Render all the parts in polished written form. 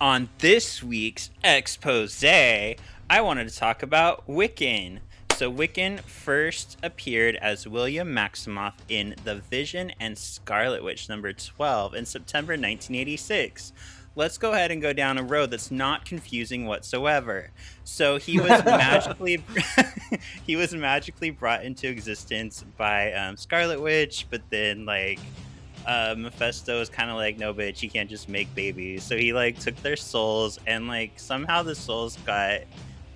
On this week's expose, I wanted to talk about Wiccan. So, Wiccan first appeared as William Maximoff in The Vision and Scarlet Witch number 12 in September 1986. Let's go ahead and go down a road that's not confusing whatsoever. So he was magically he was magically brought into existence by Scarlet Witch, but then Mephisto was kind of like, no, bitch, you can't just make babies. So he took their souls, and somehow the souls got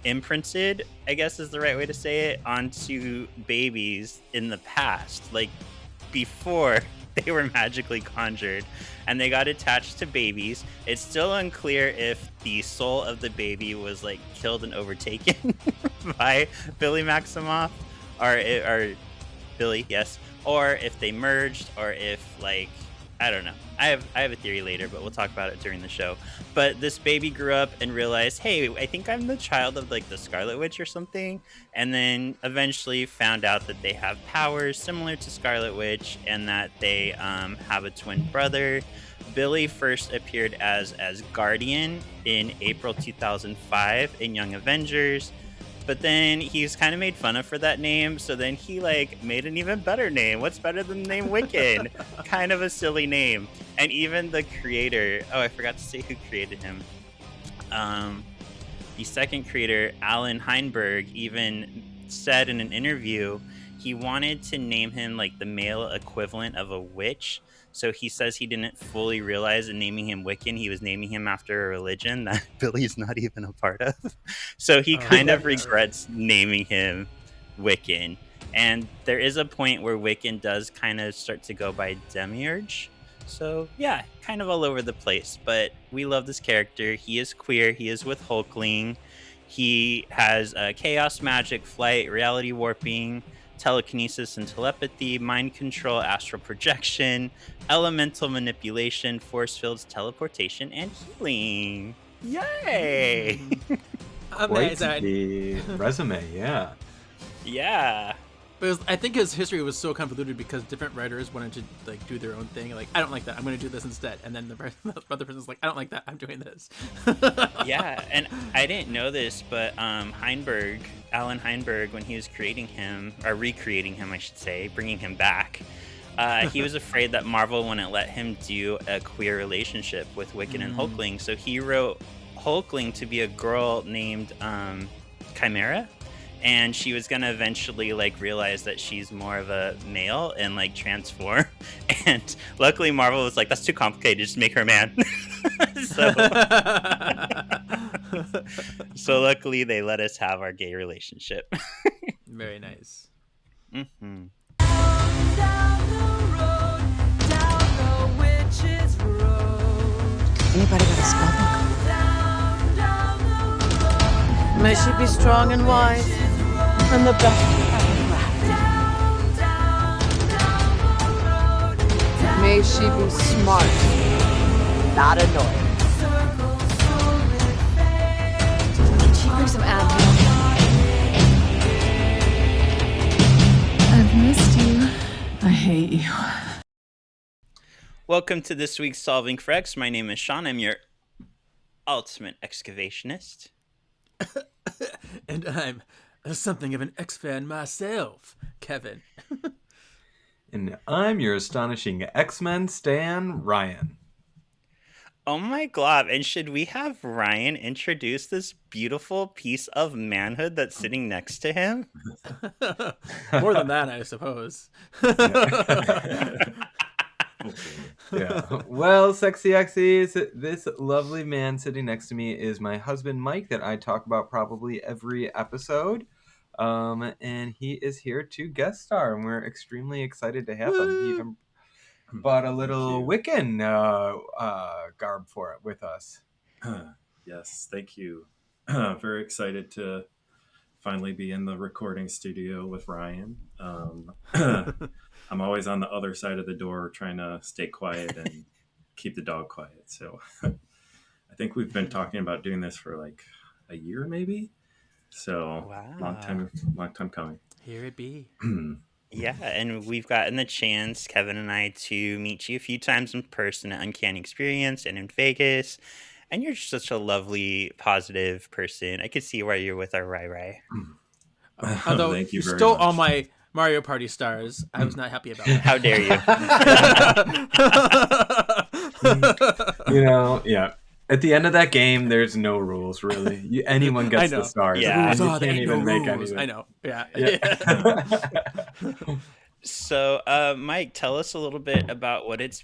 imprinted, I guess is the right way to say it, onto babies in the past, before they were magically conjured, and they got attached to babies. It's still unclear if the soul of the baby was killed and overtaken by Billy Maximoff, or Billy, yes, or if they merged, or if I don't know. I have a theory later, but we'll talk about it during the show. But this baby grew up and realized, hey, I think I'm the child of the Scarlet Witch or something, and then eventually found out that they have powers similar to Scarlet Witch, and that they have a twin brother. Billy first appeared as Guardian in April 2005 in Young Avengers. But then he's kind of made fun of for that name, so then he made an even better name. What's better than the name Wiccan? Kind of a silly name. And even the creator, oh, I forgot to say who created him. The second creator, Alan Heinberg, even said in an interview he wanted to name him the male equivalent of a witch. So he says he didn't fully realize in naming him Wiccan, he was naming him after a religion that Billy's not even a part of. So he kind of regrets naming him Wiccan. And there is a point where Wiccan does kind of start to go by Demiurge. So yeah, kind of all over the place. But we love this character. He is queer. He is with Hulkling. He has chaos magic, flight, reality warping, telekinesis and telepathy, mind control, astral projection, elemental manipulation, force fields, teleportation, and healing. Yay! Quite the resume, yeah. Yeah. But I think his history was so convoluted because different writers wanted to do their own thing. I don't like that. I'm going to do this instead. And then the other person's like, I don't like that. I'm doing this. Yeah, and I didn't know this, but Alan Heinberg, when he was creating him, or recreating him, I should say, bringing him back, he was afraid that Marvel wouldn't let him do a queer relationship with Wiccan and Hulkling. So he wrote Hulkling to be a girl named Chimera. And she was gonna eventually realize that she's more of a male and transform. And luckily Marvel was like, that's too complicated, just make her a man. So luckily they let us have our gay relationship. Very nice. Mm-hmm. Anybody got a spell? May she be strong and wise, and the best crafted. May she be smart, not annoying. She brings some Advil. I've missed you. I hate you. Welcome to this week's Solving for X. My name is Sean. I'm your ultimate excavationist. And I'm something of an X-fan myself, Kevin. And I'm your astonishing X-Men stan, Ryan. Oh my god, and should we have Ryan introduce this beautiful piece of manhood that's sitting next to him? More than that, I suppose. Yeah. Well, sexy X's, this lovely man sitting next to me is my husband, Mike, that I talk about probably every episode. And he is here to guest star, and we're extremely excited to have him. He even bought a little Wiccan garb for it with us. Yes, thank you. Very excited to finally be in the recording studio with Ryan. I'm always on the other side of the door trying to stay quiet and keep the dog quiet. So I think we've been talking about doing this for a year, maybe. So wow. long time coming. Here it be. Yeah, and we've gotten the chance, Kevin and I, to meet you a few times in person at Uncanny Experience and in Vegas. And you're just such a lovely, positive person. I could see why you're with our Rai Rai. Although Thank you you very stole much. all my Mario Party stars, I was not happy about that. How dare you? Yeah. At the end of that game, there's no rules really. Anyone gets the stars. Yeah. And Rules, you there can't ain't no even make rules. anything. I know. Yeah. So, Mike, tell us a little bit about what it's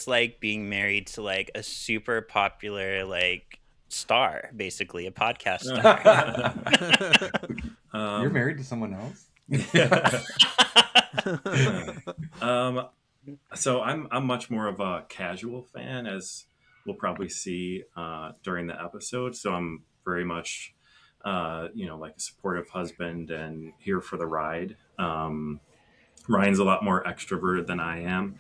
like being married to like a super popular like star, basically a podcast star. You're married to someone else? So I'm much more of a casual fan, as we'll probably see during the episode. So I'm very much, like a supportive husband and here for the ride. Ryan's a lot more extroverted than I am,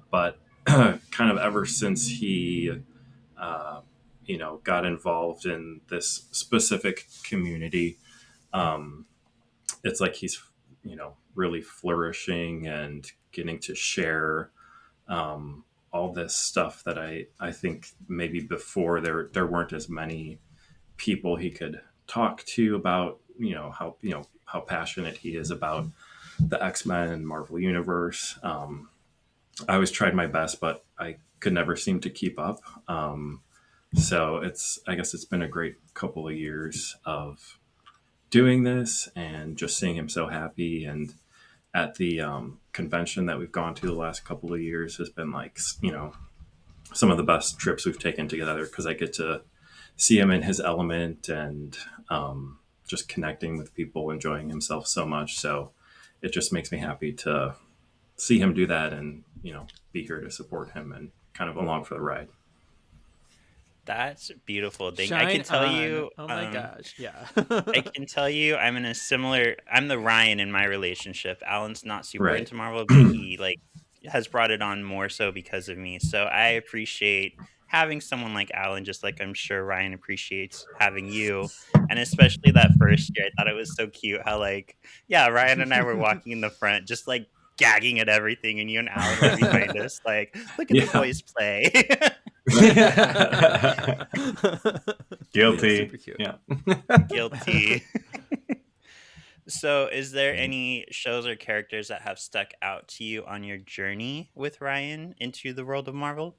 but kind of ever since he, got involved in this specific community, it's like he's, really flourishing and getting to share all this stuff that I think maybe before there weren't as many people he could talk to about, how passionate he is about the X-Men and Marvel Universe. I always tried my best, but I could never seem to keep up. So I guess it's been a great couple of years of doing this and just seeing him so happy. And at the convention that we've gone to the last couple of years has been like, some of the best trips we've taken together, because I get to see him in his element and just connecting with people, enjoying himself so much. So it just makes me happy to see him do that and, be here to support him and kind of along for the ride. That's beautiful. I Shine can tell on. you. Oh my gosh. Yeah. I can tell you, I'm the Ryan in my relationship. Alan's not super Right. into Marvel, but he like has brought it on more so because of me. So I appreciate having someone like Alan, just like I'm sure Ryan appreciates having you. And especially that first year, I thought it was so cute how Ryan and I were walking in the front, just like gagging at everything, and you and Alan were behind us, like, look at the boys play. Guilty. Super cute. Yeah. Guilty. So, is there any shows or characters that have stuck out to you on your journey with Ryan into the world of Marvel?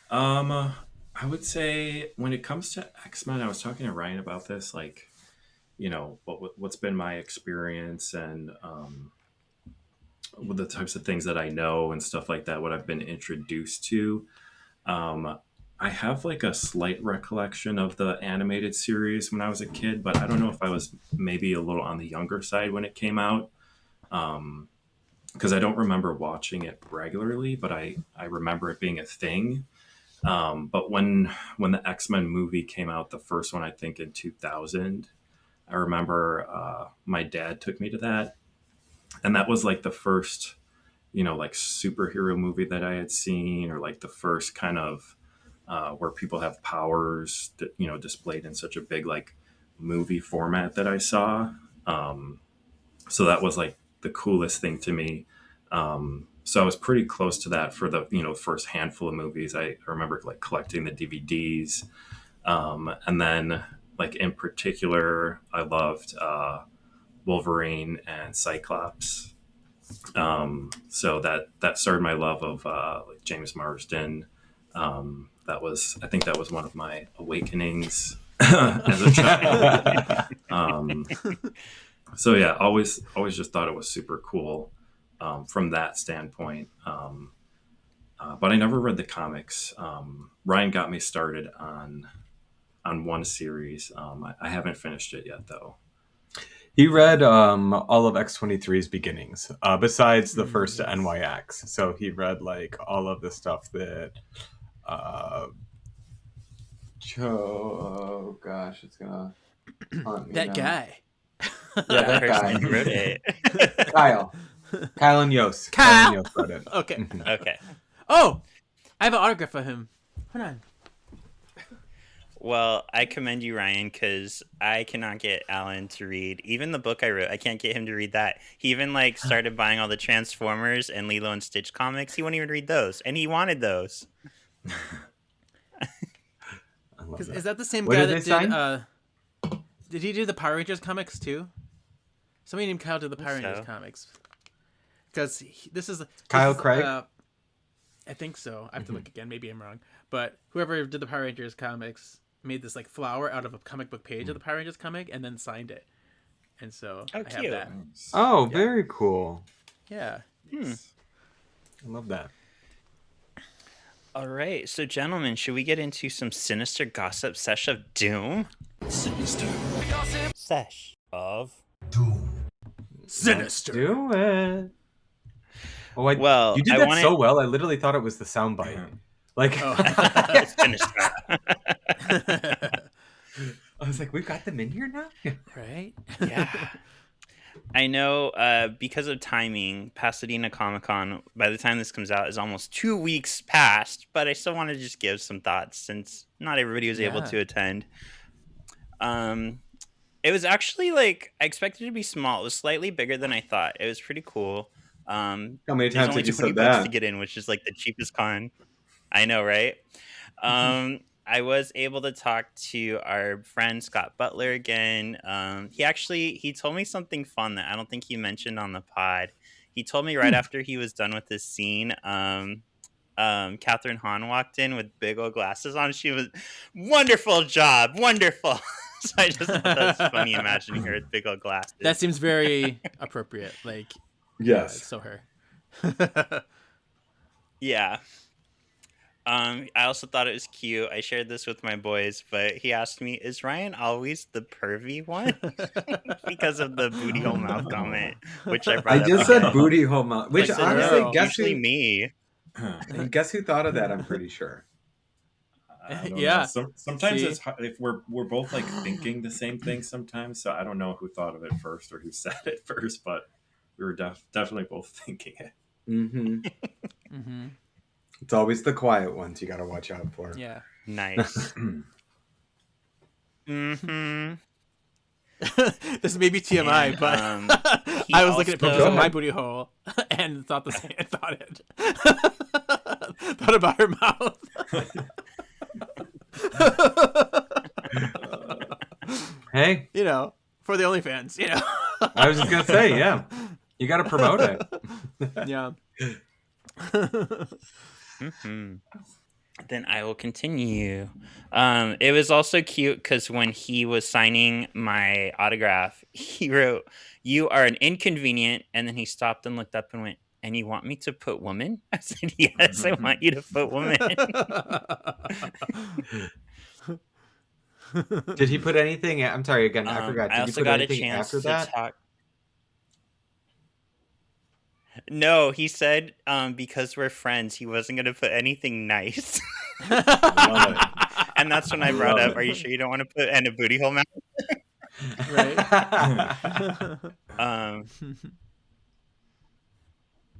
I would say when it comes to X-Men, I was talking to Ryan about this, like, what's been my experience and with the types of things that I know and stuff like that, what I've been introduced to. I have like a slight recollection of the animated series when I was a kid, but I don't know if I was maybe a little on the younger side when it came out. Because I don't remember watching it regularly, but I remember it being a thing. But when the X-Men movie came out, the first one, I think in 2000, I remember my dad took me to that. And that was like the first, like superhero movie that I had seen, or like the first kind of where people have powers, displayed in such a big like movie format that I saw. So that was like the coolest thing to me. So I was pretty close to that for the first handful of movies. I remember like collecting the DVDs, and then like in particular, I loved Wolverine and Cyclops. So that started my love of like James Marsden. I think that was one of my awakenings as a child. So yeah, always just thought it was super cool from that standpoint. But I never read the comics. Ryan got me started on one series. I haven't finished it yet though. He read all of X-23's beginnings, besides the first NYX. So he read like all of the stuff that oh gosh, it's gonna haunt me That now. guy. Yeah, that guy. Person who wrote it. Kyle and Yost. Kyle! And Yost wrote it. Okay. Mhm. Okay. Oh, I have an autograph of him. Hold on. Well, I commend you, Ryan, because I cannot get Alan to read even the book I wrote. I can't get him to read that. He even like started buying all the Transformers and Lilo and Stitch comics. He won't even read those, and he wanted those. love that. Is that the same What guy did that they sign? did he do the Power Rangers comics too? Somebody named Kyle did the Power So. Rangers comics. Because Kyle Craig? I think so. I have to look again. Maybe I'm wrong. But whoever did the Power Rangers comics made this like flower out of a comic book page of the Power Rangers comic and then signed it. And so I have cute. that. Oh, very cool. Yeah. I love that. All right, so gentlemen, should we get into some sinister gossip sesh of doom? Sinister. Sesh of Sinister. Do it. Oh, Well, you did I that wanted- so well. I literally thought it was the soundbite. Like, Sinister. I was like, we've got them in here now. Right? Yeah. I know because of timing, Pasadena Comic-Con, by the time this comes out, is almost 2 weeks past, but I still want to just give some thoughts since not everybody was able to attend. It was actually like, I expected it to be small. It was slightly bigger than I thought. It was pretty cool. How many There's times only have you 20 said bucks that? to get in, which is like the cheapest con. I know, right? I was able to talk to our friend Scott Butler again. He told me something fun that I don't think he mentioned on the pod. He told me right after he was done with this scene, Catherine Hahn walked in with big old glasses on. She was, wonderful job, wonderful. So I just thought that's funny imagining her with big old glasses. That seems very appropriate. Like, Yes. so her. Yeah. I also thought it was cute. I shared this with my boys, but he asked me, "Is Ryan always the pervy one?" Because of the booty hole mouth comment, which I brought I up just again. said booty hole mouth, which I said, honestly, "No, guess usually who? me." Guess who thought of that? I'm pretty sure. I don't Yeah. know. Sometimes See? it's hard if we're both like thinking the same thing sometimes. So I don't know who thought of it first or who said it first, but we were definitely both thinking it. Mm-hmm. Mm-hmm. It's always the quiet ones you got to watch out for. Yeah. Nice. Mm-hmm. This may be TMI, And, but he I was looking at also- pictures of my ahead. booty hole and thought the same. Thought about her mouth. Hey, You know, for the OnlyFans. You know. I was just gonna say, yeah, you got to promote it. Yeah. Mm-hmm. Then I will continue. It was also cute because when he was signing my autograph, he wrote, "You are an inconvenient," and then he stopped and looked up and went, "And you want me to put woman?" I said, "Yes, I want you to put woman." Did he put anything? I'm sorry again. I forgot. Did I you also put got a anything chance after to that? talk. No, he said because we're friends, he wasn't going to put anything nice. I love it. And that's when I brought Love up, it. "Are you sure you don't want to put and a booty hole mouth?" Right.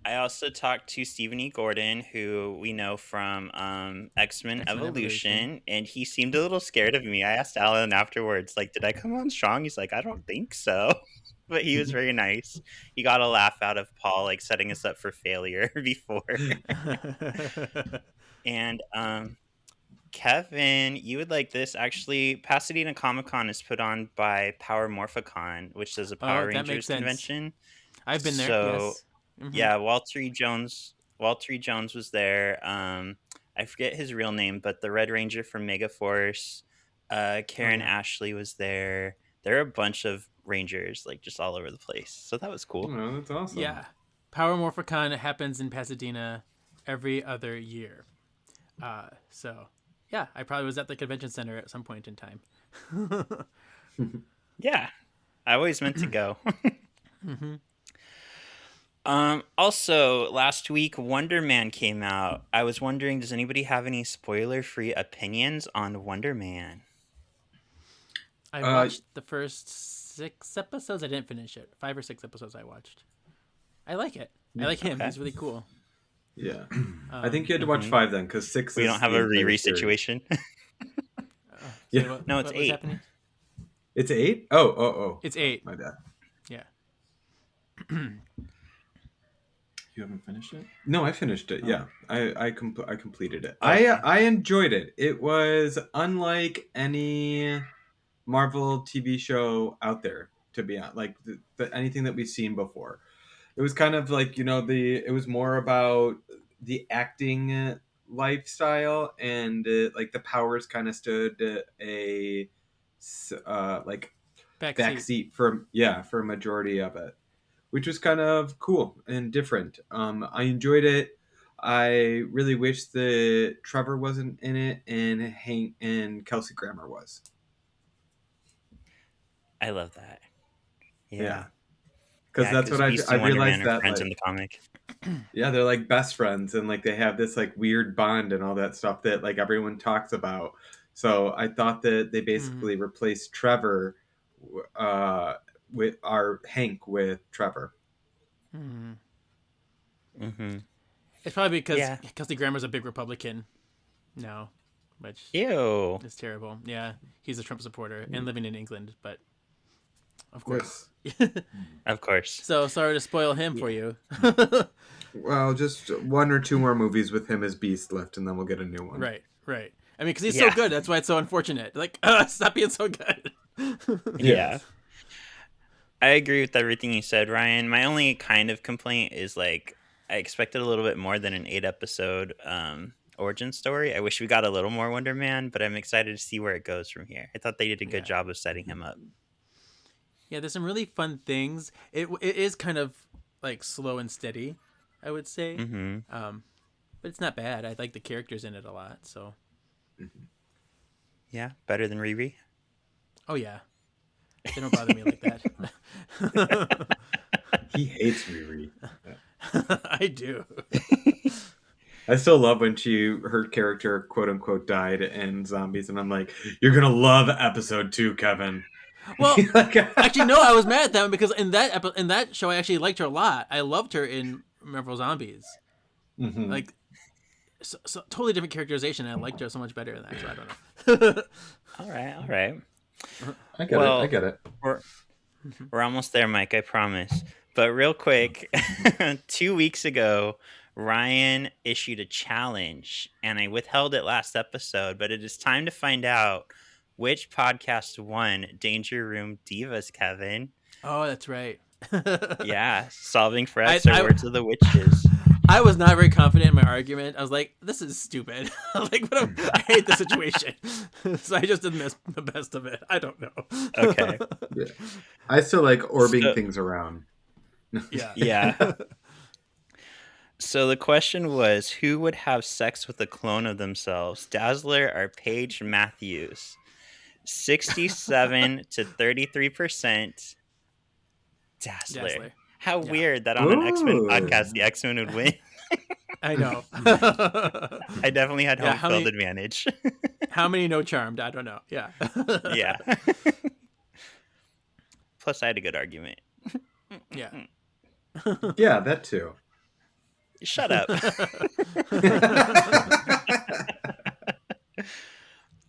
I also talked to Stephen E. Gordon, who we know from X-Men X-Men Evolution, and he seemed a little scared of me. I asked Alan afterwards, like, "Did I come on strong?" He's like, "I don't think so." But he was very nice. He got a laugh out of Paul, like setting us up for failure before. And Kevin, you would like this. Actually, Pasadena Comic-Con is put on by Power Morphicon, which is a Power that Rangers makes sense. convention. I've been there. So, Yes. Mhm. Yeah, Walter E. Jones was there. I forget his real name, but the Red Ranger from Megaforce, Karen Ashley was there. There are a bunch of Rangers, like just all over the place. So that was cool. Oh, that's awesome. Yeah. Power Morphicon happens in Pasadena every other year. So, yeah, I probably was at the convention center at some point in time. Yeah, I always meant to go. Mm-hmm. Also, last week, Wonder Man came out. I was wondering, does anybody have any spoiler-free opinions on Wonder Man? I watched the first 6 episodes. I didn't finish it. 5 or 6 episodes I watched. I like it. I like him. Okay. He's really cool. Yeah. I think you had to watch 5 then, because 6. We is don't have the a entire Riri series. situation. Yeah. No, it's what was 8. happening? It's 8. Oh. It's 8. My bad. Yeah. You haven't finished it? No, I finished it. Oh. Yeah, I completed it. Okay. I enjoyed it. It was unlike any Marvel TV show out there, to be honest. Like anything that we've seen before. It was kind of like, it was more about the acting lifestyle, and like the powers kind of stood like backseat for a majority of it, which was kind of cool and different. I enjoyed it. I really wish that Trevor wasn't in it and Hank and Kelsey Grammer was. I love that. Yeah. Yeah. Because that's what Beast I and Wonder realized Man are that, friends like, in the comic. yeah, they're like best friends, and like they have this like weird bond and all that stuff that like everyone talks about. So I thought that they basically replaced Trevor with our Hank with Trevor. Mm-hmm. It's probably because Yeah. Kelsey Grammer's a big Republican now, which Ew. is terrible. Yeah, he's a Trump supporter and living in England, but of course. Of course. So sorry to spoil him for you. Well, just one or two more movies with him as Beast left, and then we'll get a new one. Right. I mean, because he's Yeah. so good. That's why it's so unfortunate. Like, stop being so good. Yeah. I agree with everything you said, Ryan. My only kind of complaint is like I expected a little bit more than an 8-episode origin story. I wish we got a little more Wonder Man, but I'm excited to see where it goes from here. I thought they did a good job of setting him up. Yeah, there's some really fun things. It is kind of like slow and steady, I would say. Mm-hmm. But it's not bad. I like the characters in it a lot. So. Yeah, better than Riri. Oh yeah, they don't bother me like that. He hates Riri. I do. I still love when her character quote unquote died in Zombies, and I'm like, you're gonna love episode 2, Kevin. Well, actually, no, I was mad at that one because in that show, I actually liked her a lot. I loved her in Marvel Zombies. Mm-hmm. Like, so totally different characterization. I liked her so much better in that. So I don't know. All right. I get it. We're almost there, Mike, I promise. But real quick, 2 weeks ago, Ryan issued a challenge, and I withheld it last episode, but it is time to find out which podcast won Danger Room Divas, Kevin. Oh, that's right. Yeah, Solving Frets or Words of the Witches. I was not very confident in my argument. I was like, this is stupid. Like, I hate the situation. So I just did the best of it. I don't know. Okay. Yeah. I still like orbiting things around. Yeah. So the question was, who would have sex with a clone of themselves, Dazzler or Paige Matthews? 67 to 33%. Dazzler. How weird that on an X-Men podcast, the X-Men would win. I know. I definitely had home field advantage. How many no charmed? I don't know. Yeah. Yeah. Plus, I had a good argument. Yeah. Yeah, that too. Shut up.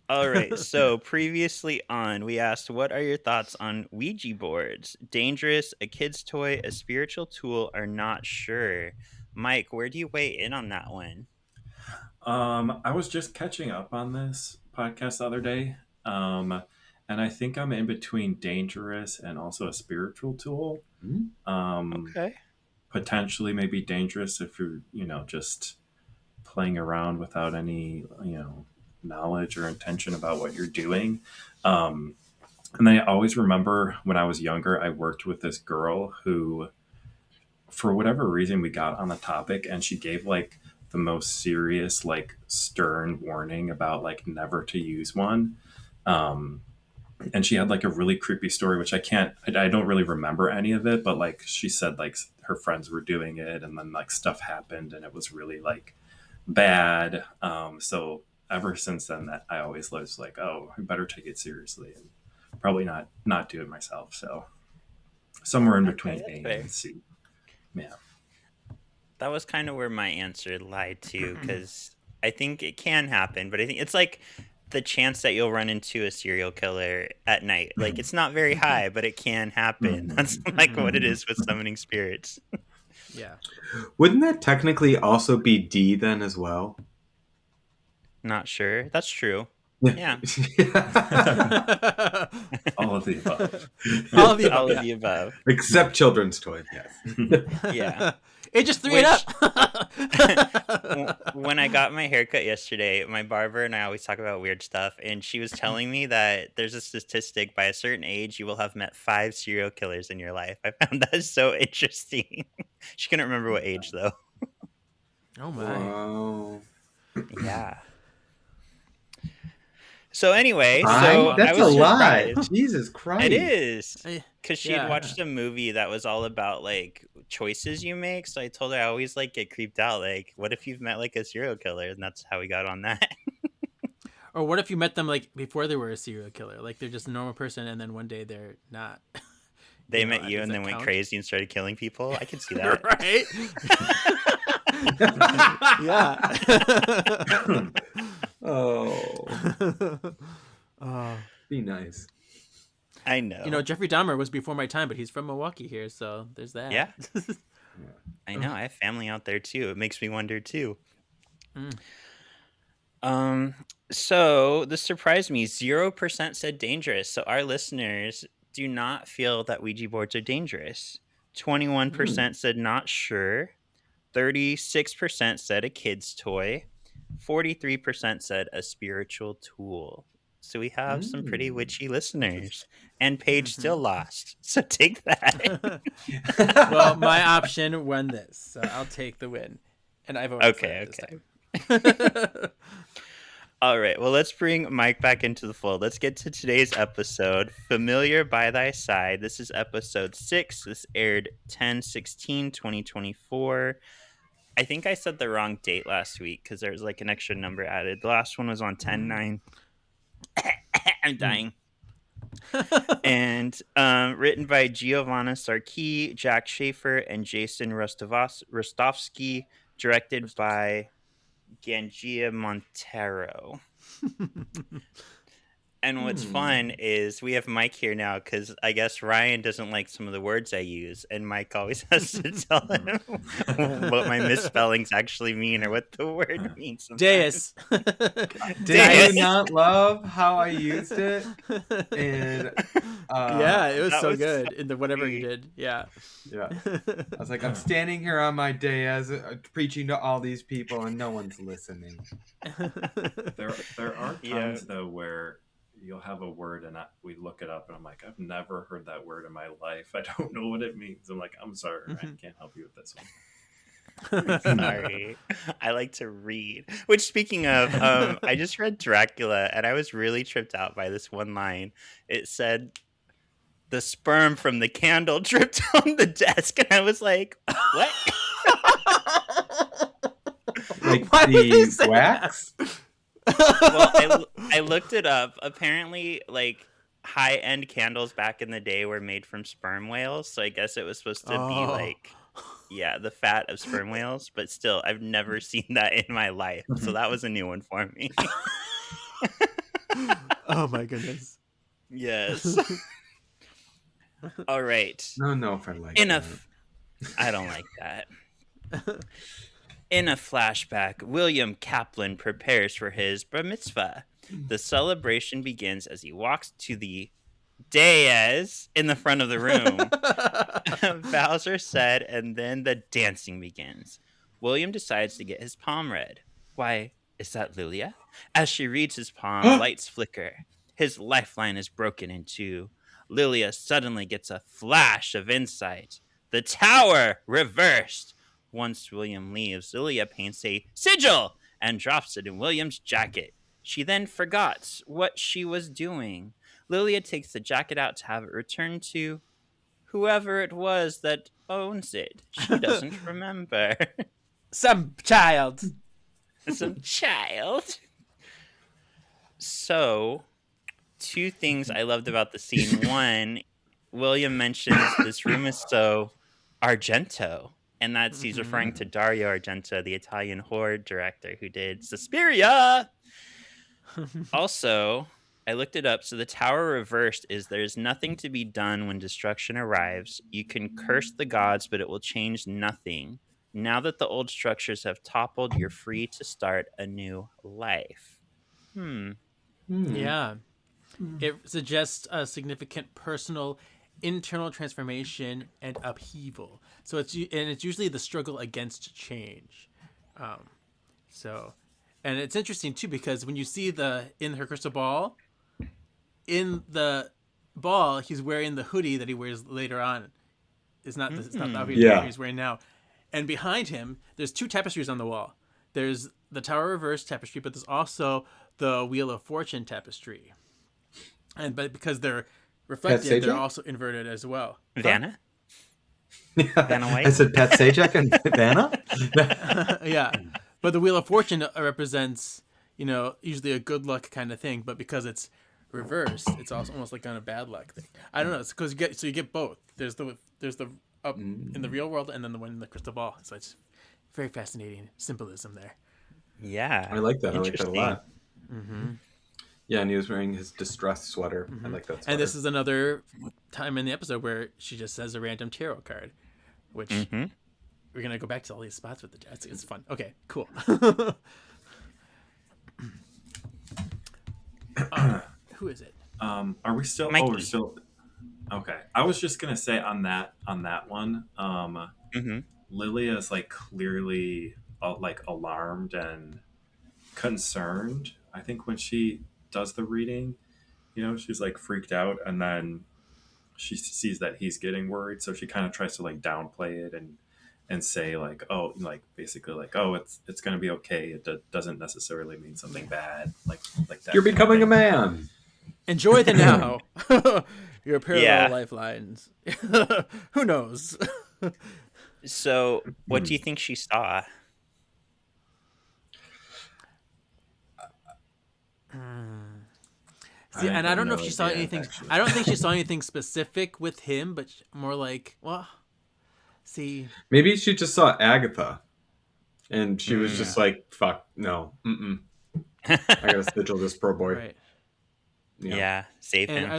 All right. So previously on, we asked, what are your thoughts on Ouija boards? Dangerous, a kid's toy, a spiritual tool, or not sure? Mike, where do you weigh in on that one? I was just catching up on this podcast the other day. And I think I'm in between dangerous and also a spiritual tool. Okay. Potentially maybe dangerous if you're, just playing around without any, knowledge or intention about what you're doing. And I always remember when I was younger, I worked with this girl who, for whatever reason, we got on the topic and she gave like the most serious, like stern warning about like never to use one. And she had like a really creepy story, which I don't really remember any of it, but like she said like her friends were doing it and then like stuff happened and it was really like bad. So ever since then, that I always was like, oh, I better take it seriously and probably not do it myself. So somewhere in between A and C. Yeah. That was kind of where my answer lied too, because I think it can happen, but I think it's like the chance that you'll run into a serial killer at night. Like it's not very high, but it can happen. That's like what it is with summoning spirits. Yeah. Wouldn't that technically also be D then as well? Not sure. That's true. Yeah. All of the above. All of the All above. of the above. Except children's toys, yes. Yeah. It just threw it up. When I got my haircut yesterday, my barber and I always talk about weird stuff, and she was telling me that there's a statistic by a certain age you will have met 5 serial killers in your life. I found that so interesting. She couldn't remember what age though. Oh my. Wow. Yeah. So anyway, That's I was a lie. surprised. Jesus Christ. It is. Because she had Yeah. watched a movie that was all about like choices you make. So I told her I always like get creeped out. Like, what if you've met like a serial killer? And that's how we got on that. Or what if you met them like before they were a serial killer? Like they're just a normal person, and then one day they're not. They You know, met you does and that then went count? crazy and started killing people. I could see that. Right? Yeah. Oh, Oh. be nice. I know. You know, Jeffrey Dahmer was before my time, but he's from Milwaukee here, so there's that. Yeah. I know. I have family out there too. It makes me wonder too. So this surprised me. 0% said dangerous. So our listeners do not feel that Ouija boards are dangerous. 21% said not sure. 36% said a kid's toy. 43% said a spiritual tool. So we have some pretty witchy listeners. And Paige still lost. So take that. Well, my option won this, so I'll take the win. And I voted for it this time. All right. Well, let's bring Mike back into the fold. Let's get to today's episode, Familiar by Thy Side. This is episode 6. This aired 10/16/2024. I think I said the wrong date last week because there's like an extra number added. The last one was on 10/9. I'm dying. And written by Giovanna Sarkey, Jack Schaefer, and Jason Rostovsky. Directed by Gangia Montero. And what's fun is we have Mike here now because I guess Ryan doesn't like some of the words I use, and Mike always has to tell him what my misspellings actually mean or what the word means. Deus. Did you not love how I used it? And Yeah, it was that so was good so in the whatever you sweet. did. Yeah. yeah, I was like, I'm standing here on my day as preaching to all these people, and no one's listening. There are times Yeah. though where you'll have a word and we look it up and I'm like, I've never heard that word in my life. I don't know what it means. I'm like, I'm sorry, I can't help you with this one. Sorry. I like to read. Which, speaking of, I just read Dracula and I was really tripped out by this one line. It said, the sperm from the candle dripped on the desk. And I was like, what? Like Why would they the say wax. Well, I looked it up. Apparently, like, high-end candles back in the day were made from sperm whales. So I guess it was supposed to be Oh. like, yeah, the fat of sperm whales. But still, I've never seen that in my life. So that was a new one for me. Oh my goodness. Yes. All right. No, if I like Enough. I don't like that. In a flashback, William Kaplan prepares for his bar mitzvah. The celebration begins as he walks to the dais in the front of the room. Vows are said, and then the dancing begins. William decides to get his palm read. Why, is that Lilia? As she reads his palm, lights flicker. His lifeline is broken in two. Lilia suddenly gets a flash of insight. The tower reversed. Once William leaves, Lilia paints a sigil and drops it in William's jacket. She then forgets what she was doing. Lilia takes the jacket out to have it returned to whoever it was that owns it. She doesn't remember. Some child. Some child. So, two things I loved about the scene. One, William mentions this room is so Argento. And that's he's referring to Dario Argento, the Italian horror director who did Suspiria. Also, I looked it up. So the tower reversed is there's nothing to be done when destruction arrives. You can curse the gods, but it will change nothing. Now that the old structures have toppled, you're free to start a new life. Yeah. It suggests a significant personal internal transformation and upheaval. So it's usually the struggle against change. And it's interesting too because when you see in her crystal ball, in the ball he's wearing the hoodie that he wears later on. It's not the hoodie he's wearing now. And behind him, there's two tapestries on the wall. There's the Tower Reverse tapestry, but there's also the Wheel of Fortune tapestry. But because they're reflected, they're also inverted as well. Vanna? Vanna White? I said Pat Sajak and Vanna? Yeah. But the Wheel of Fortune represents, usually a good luck kind of thing. But because it's reversed, it's also almost like on a bad luck thing. I don't know. It's because you get both. There's the up in the real world and then the one in the crystal ball. So it's very fascinating symbolism there. Yeah. I like that. I like that a lot. Mm-hmm. Yeah, and he was wearing his distressed sweater. Mm-hmm. I like that sweater. And this is another time in the episode where she just says a random tarot card, which we're going to go back to all these spots with it's fun. Okay, cool. Who is it? Are we still? Mikey. Oh, we're still. Okay, I was just gonna say on that one. Lilia is like clearly like alarmed and concerned. I think when she does the reading, she's like freaked out, and then she sees that he's getting worried, so she kind of tries to like downplay it and say like, oh, like basically like, oh, it's gonna be okay. It doesn't necessarily mean something bad, like that. You're becoming a man. Enjoy the now. Your parallel lifelines. Who knows? So, what do you think she saw? See, and I don't know if she saw anything. Actually. I don't think she saw anything specific with him, but more like, see. Maybe she just saw Agatha, and she was just like, "Fuck, no, I gotta sigil this poor boy." Right. Yeah, save him.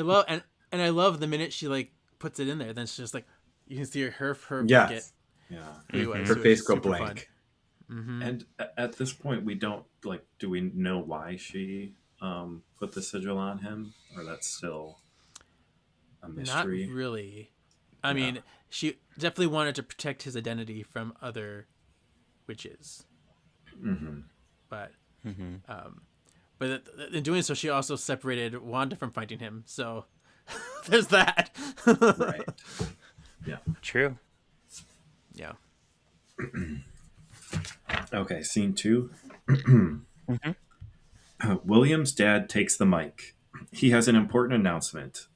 And I love the minute she like puts it in there. Then she's just like, you can see her yes. Yeah. Her face go blank. Mm-hmm. And at this point, we don't like. Do we know why she put the sigil on him, or that's still a mystery? Not really. I mean, she definitely wanted to protect his identity from other witches. Mm-hmm. But in doing so, she also separated Wanda from finding him. So there's that. Right. Yeah. True. Yeah. Okay, scene 2. William's dad takes the mic. He has an important announcement.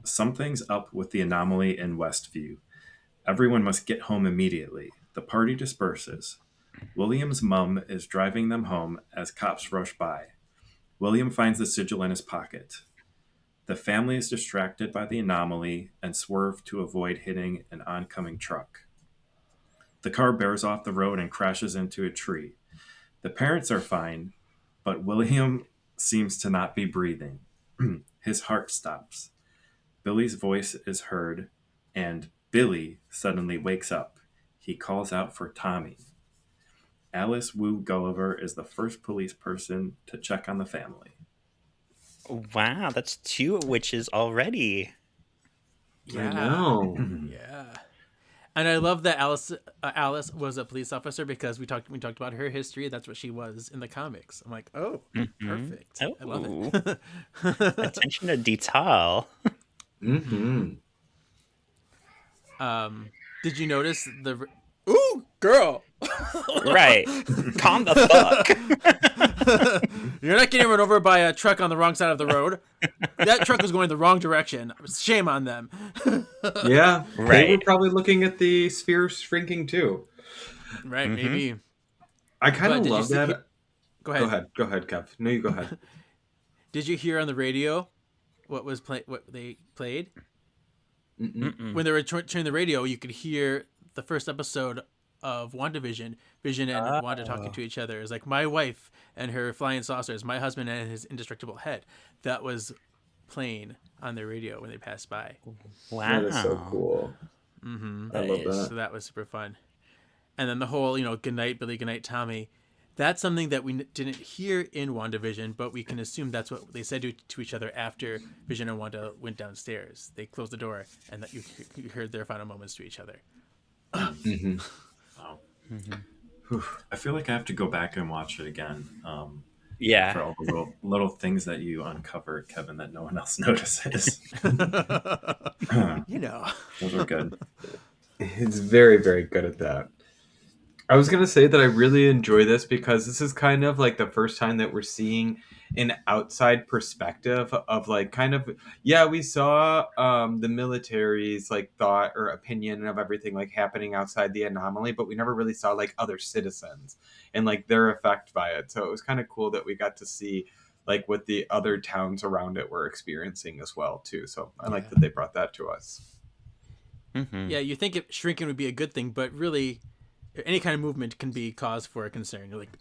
Something's up with the anomaly in Westview. Everyone must get home immediately. The party disperses. William's mum is driving them home as cops rush by. William finds the sigil in his pocket. The family is distracted by the anomaly and swerve to avoid hitting an oncoming truck. The car bears off the road and crashes into a tree. The parents are fine, but William seems to not be breathing. His heart stops. Billy's voice is heard, and Billy suddenly wakes up. He calls out for Tommy. Alice Wu Gulliver is the first police person to check on the family. Wow, that's 2 witches already. Yeah. I know. Yeah. And I love that Alice was a police officer because we talked about her history. That's what she was in the comics. I'm like, perfect. Oh. I love it. Attention to detail. Did you notice ooh, girl. Right. Calm the fuck. You're not getting run over by a truck on the wrong side of the road. That truck was going the wrong direction. Shame on them. Yeah. Right. They were probably looking at the sphere shrinking too. Right, maybe. I kind of love that. Go ahead. Go ahead, Kev. No, you go ahead. Did you hear on the radio what they played? Mm-mm. When they were turning the radio, you could hear the first episode of WandaVision. Vision and Wanda talking to each other. It's like my wife and her flying saucers, my husband and his indestructible head. That was playing on their radio when they passed by. Wow. That is so cool. Mm-hmm. I love that. So that was super fun. And then the whole, good night, Billy, good night, Tommy. That's something that we didn't hear in WandaVision, but we can assume that's what they said to each other after Vision and Wanda went downstairs. They closed the door, and that you heard their final moments to each other. Mm-hmm. Wow. Mm-hmm. I feel like I have to go back and watch it again. Yeah. For all the little things that you uncovered, Kevin, that no one else notices. Those are good. It's very, very good at that. I was going to say that I really enjoy this because this is kind of like the first time that we're seeing an outside perspective of like kind of, we saw the military's like thought or opinion of everything like happening outside the anomaly, but we never really saw like other citizens and like their effect by it. So it was kind of cool that we got to see like what the other towns around it were experiencing as well too. So I like that they brought that to us. Mm-hmm. Yeah, you think shrinking would be a good thing, but really any kind of movement can be cause for a concern. You're like,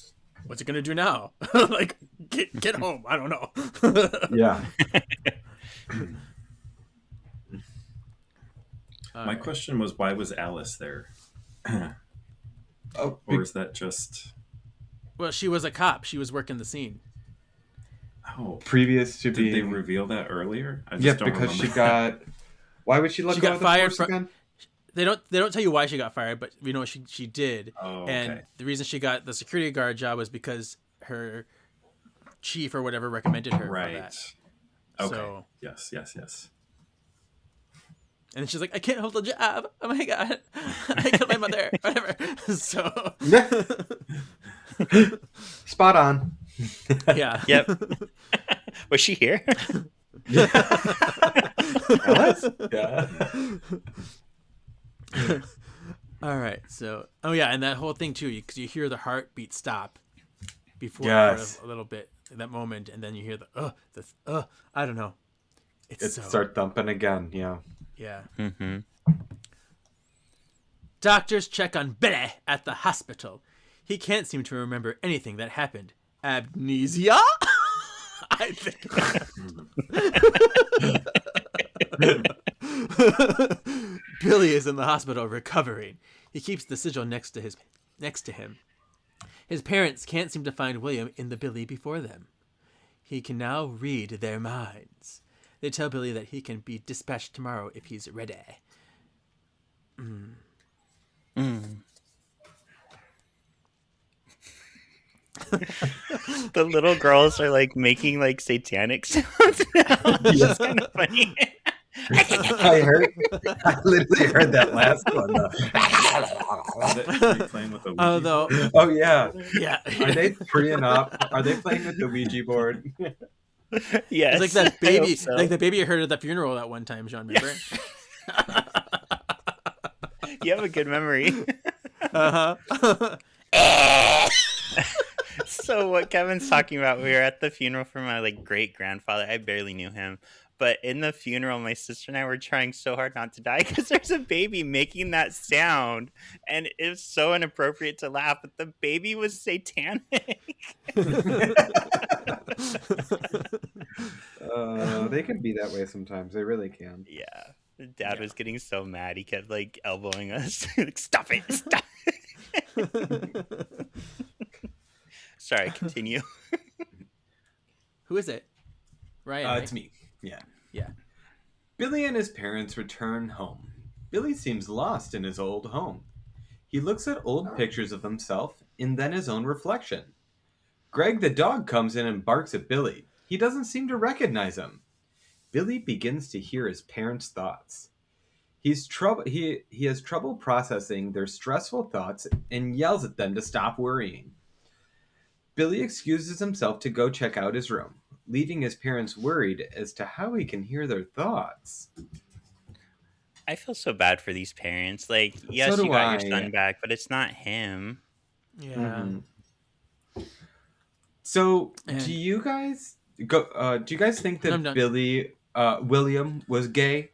what's it going to do now? Like, get home. I don't know. Yeah. My question was, why was Alice there? Or is that just... Well, she was a cop. She was working the scene. Oh. Previous to Did being... they reveal that earlier? I just yeah, don't because remember. she got... Why would she let go of the force again? They don't tell you why she got fired, but we know she did. Oh, and okay. the reason she got the security guard job was because her chief or whatever recommended her for that. Okay. So, yes. And she's like, I can't hold the job. Oh my god, I killed my mother. Whatever. So spot on. Yeah. Yep. Was she here? Alice? Yeah. All right. So, and that whole thing too, because you hear the heartbeat stop before Yes. for a little bit, that moment, and then you hear the I don't know. It start thumping again. Yeah. Yeah. Mm-hmm. Doctors check on Billy at the hospital. He can't seem to remember anything that happened. Amnesia? I think. Billy is in the hospital recovering. He keeps the sigil next to him. His parents can't seem to find William in the Billy before them. He can now read their minds. They tell Billy that he can be dispatched tomorrow if he's ready. The little girls are like making like satanic sounds now. It's just kind of funny. I literally heard that last one. Are they playing with the Ouija board? Oh yeah. Yeah. Are they freeing up? Are they playing with the Ouija board? Yes. It's like that I baby, hope so. like the baby I heard at the funeral that one time, John. Remember? You have a good memory. Uh-huh. So what Kevin's talking about, we were at the funeral for my like great grandfather. I barely knew him, but in the funeral, my sister and I were trying so hard not to die because there's a baby making that sound, and it was so inappropriate to laugh. But the baby was satanic. They can be that way sometimes. They really can. Yeah, Dad was getting so mad. He kept like elbowing us. Like, stop it! Stop. Sorry, continue. Who is it? Ryan. Right? It's me. Yeah. Yeah. Billy and his parents return home. Billy seems lost in his old home. He looks at old pictures of himself and then his own reflection. Greg the dog comes in and barks at Billy. He doesn't seem to recognize him. Billy begins to hear his parents' thoughts. He has trouble processing their stressful thoughts and yells at them to stop worrying. Billy excuses himself to go check out his room, leaving his parents worried as to how he can hear their thoughts. I feel so bad for these parents. Like, yes, So you do got I. your son back, but it's not him. Yeah. Mm-hmm. So, And- do you guys think that I'm done. William was gay?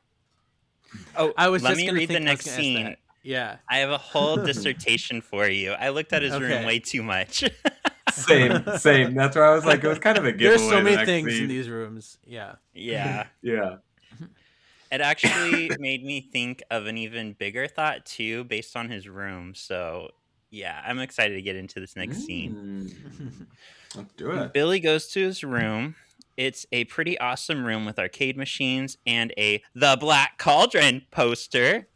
Oh, I was let just me gonna read the think- I was next gonna ask scene. that. Yeah. I have a whole dissertation for you. I looked at his room Okay. way too much. Same. That's where I was like, it was kind of a giveaway. There's so the many next things in scene. these rooms. Yeah. Yeah. Yeah. It actually made me think of an even bigger thought too, based on his room. So yeah, I'm excited to get into this next scene. Let's do it. Billy goes to his room. It's a pretty awesome room with arcade machines and a The Black Cauldron poster.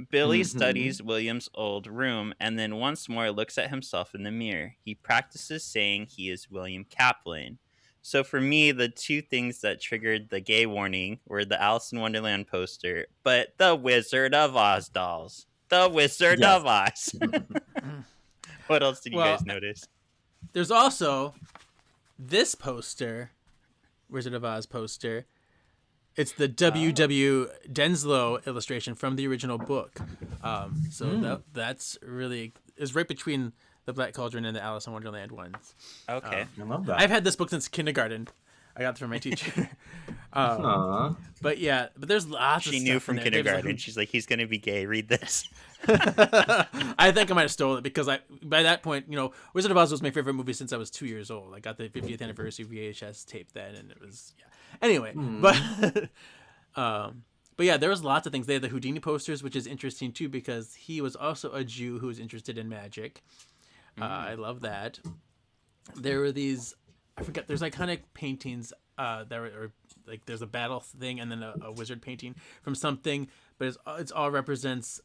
Billy studies William's old room and then once more looks at himself in the mirror. He practices saying he is William Kaplan. So for me, the two things that triggered the gay warning were the Alice in Wonderland poster, but the Wizard of Oz dolls. The Wizard of Oz. What else did you guys notice? There's also this poster, Wizard of Oz poster. It's the W.W. Denslow illustration from the original book. That's really is right between the Black Cauldron and the Alice in Wonderland ones. Okay. I love that. I've had this book since kindergarten. I got it from my teacher. But there's lots of stuff. She knew from in there. kindergarten. She's like, he's going to be gay. Read this. I think I might have stolen it because by that point, Wizard of Oz was my favorite movie since I was 2 years old. I got the 50th anniversary VHS tape then, and it was Anyway, but yeah, there was lots of things. They had the Houdini posters, which is interesting too because he was also a Jew who was interested in magic. I love that. There were these, I forget. There's iconic paintings that were like there's a battle thing and then a wizard painting from something, but it's all represents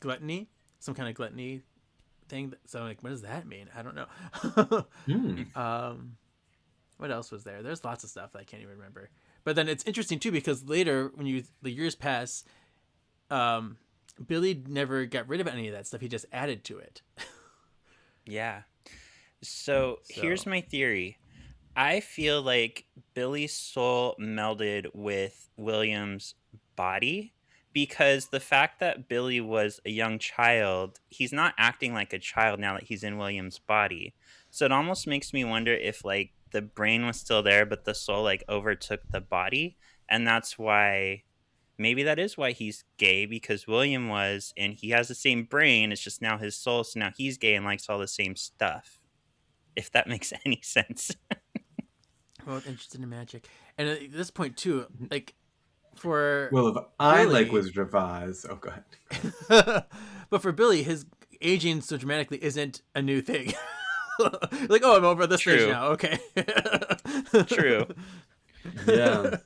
gluttony, some kind of gluttony thing. So I'm like, what does that mean? I don't know. What else was there? There's lots of stuff that I can't even remember. But then it's interesting too because later, when the years pass, Billy never got rid of any of that stuff. He just added to it. Yeah. So here's my theory. I feel like Billy's soul melded with William's body because the fact that Billy was a young child, he's not acting like a child now that he's in William's body. So it almost makes me wonder if like the brain was still there, but the soul like overtook the body. And that's why, maybe that is why he's gay, because William was, and he has the same brain. It's just now his soul. So now he's gay and likes all the same stuff. If that makes any sense. Well, interested in magic. And at this point too, like for if I Billy, like Wizard of Oz, go ahead. But for Billy, his aging so dramatically isn't a new thing. Like, I'm over this stage now. Okay. True. Yeah.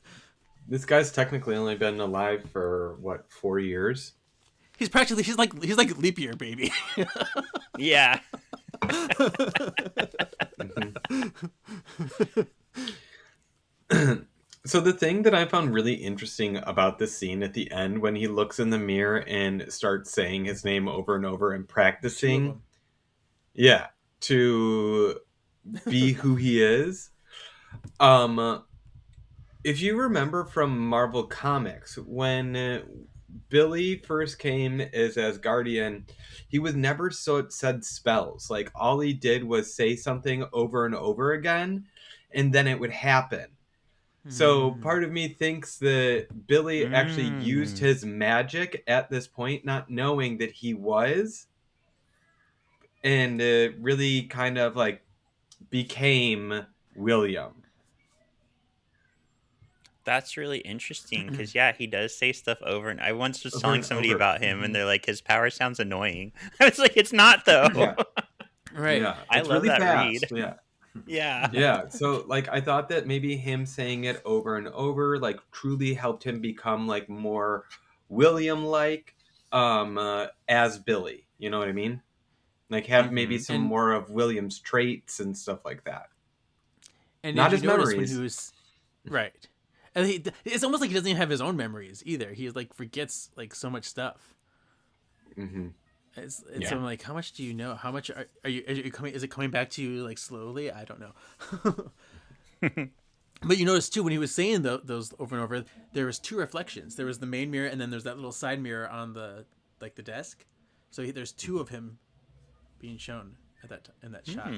This guy's technically only been alive for 4 years? He's like leap year baby. Yeah. So the thing that I found really interesting about this scene at the end when he looks in the mirror and starts saying his name over and over and practicing, to be who he is. If you remember from Marvel Comics, when Billy first came as Asgardian, he was never said spells. Like, all he did was say something over and over again, and then it would happen. So part of me thinks that Billy actually used his magic at this point, not knowing that he was, and really kind of like became William. That's really interesting because, he does say stuff over. And I once was telling somebody about him and they're like, his power sounds annoying. I was like, it's not, though. Yeah. Right. Yeah, I love really that fast. read. Yeah. Yeah. Yeah. So, like, I thought that maybe him saying it over and over, like, truly helped him become, like, more William-like as Billy. You know what I mean? Like, have maybe some more of William's traits and stuff like that. And not his memories. memories. When he was, right. And it's almost like he doesn't even have his own memories either. He like forgets like so much stuff. Mm-hmm. So I'm like, how much do you know? How much are you coming? Is it coming back to you like slowly? I don't know. But you notice too when he was saying those over and over, there was two reflections. There was the main mirror, and then there's that little side mirror on the desk. So there's two of him being shown in that shot,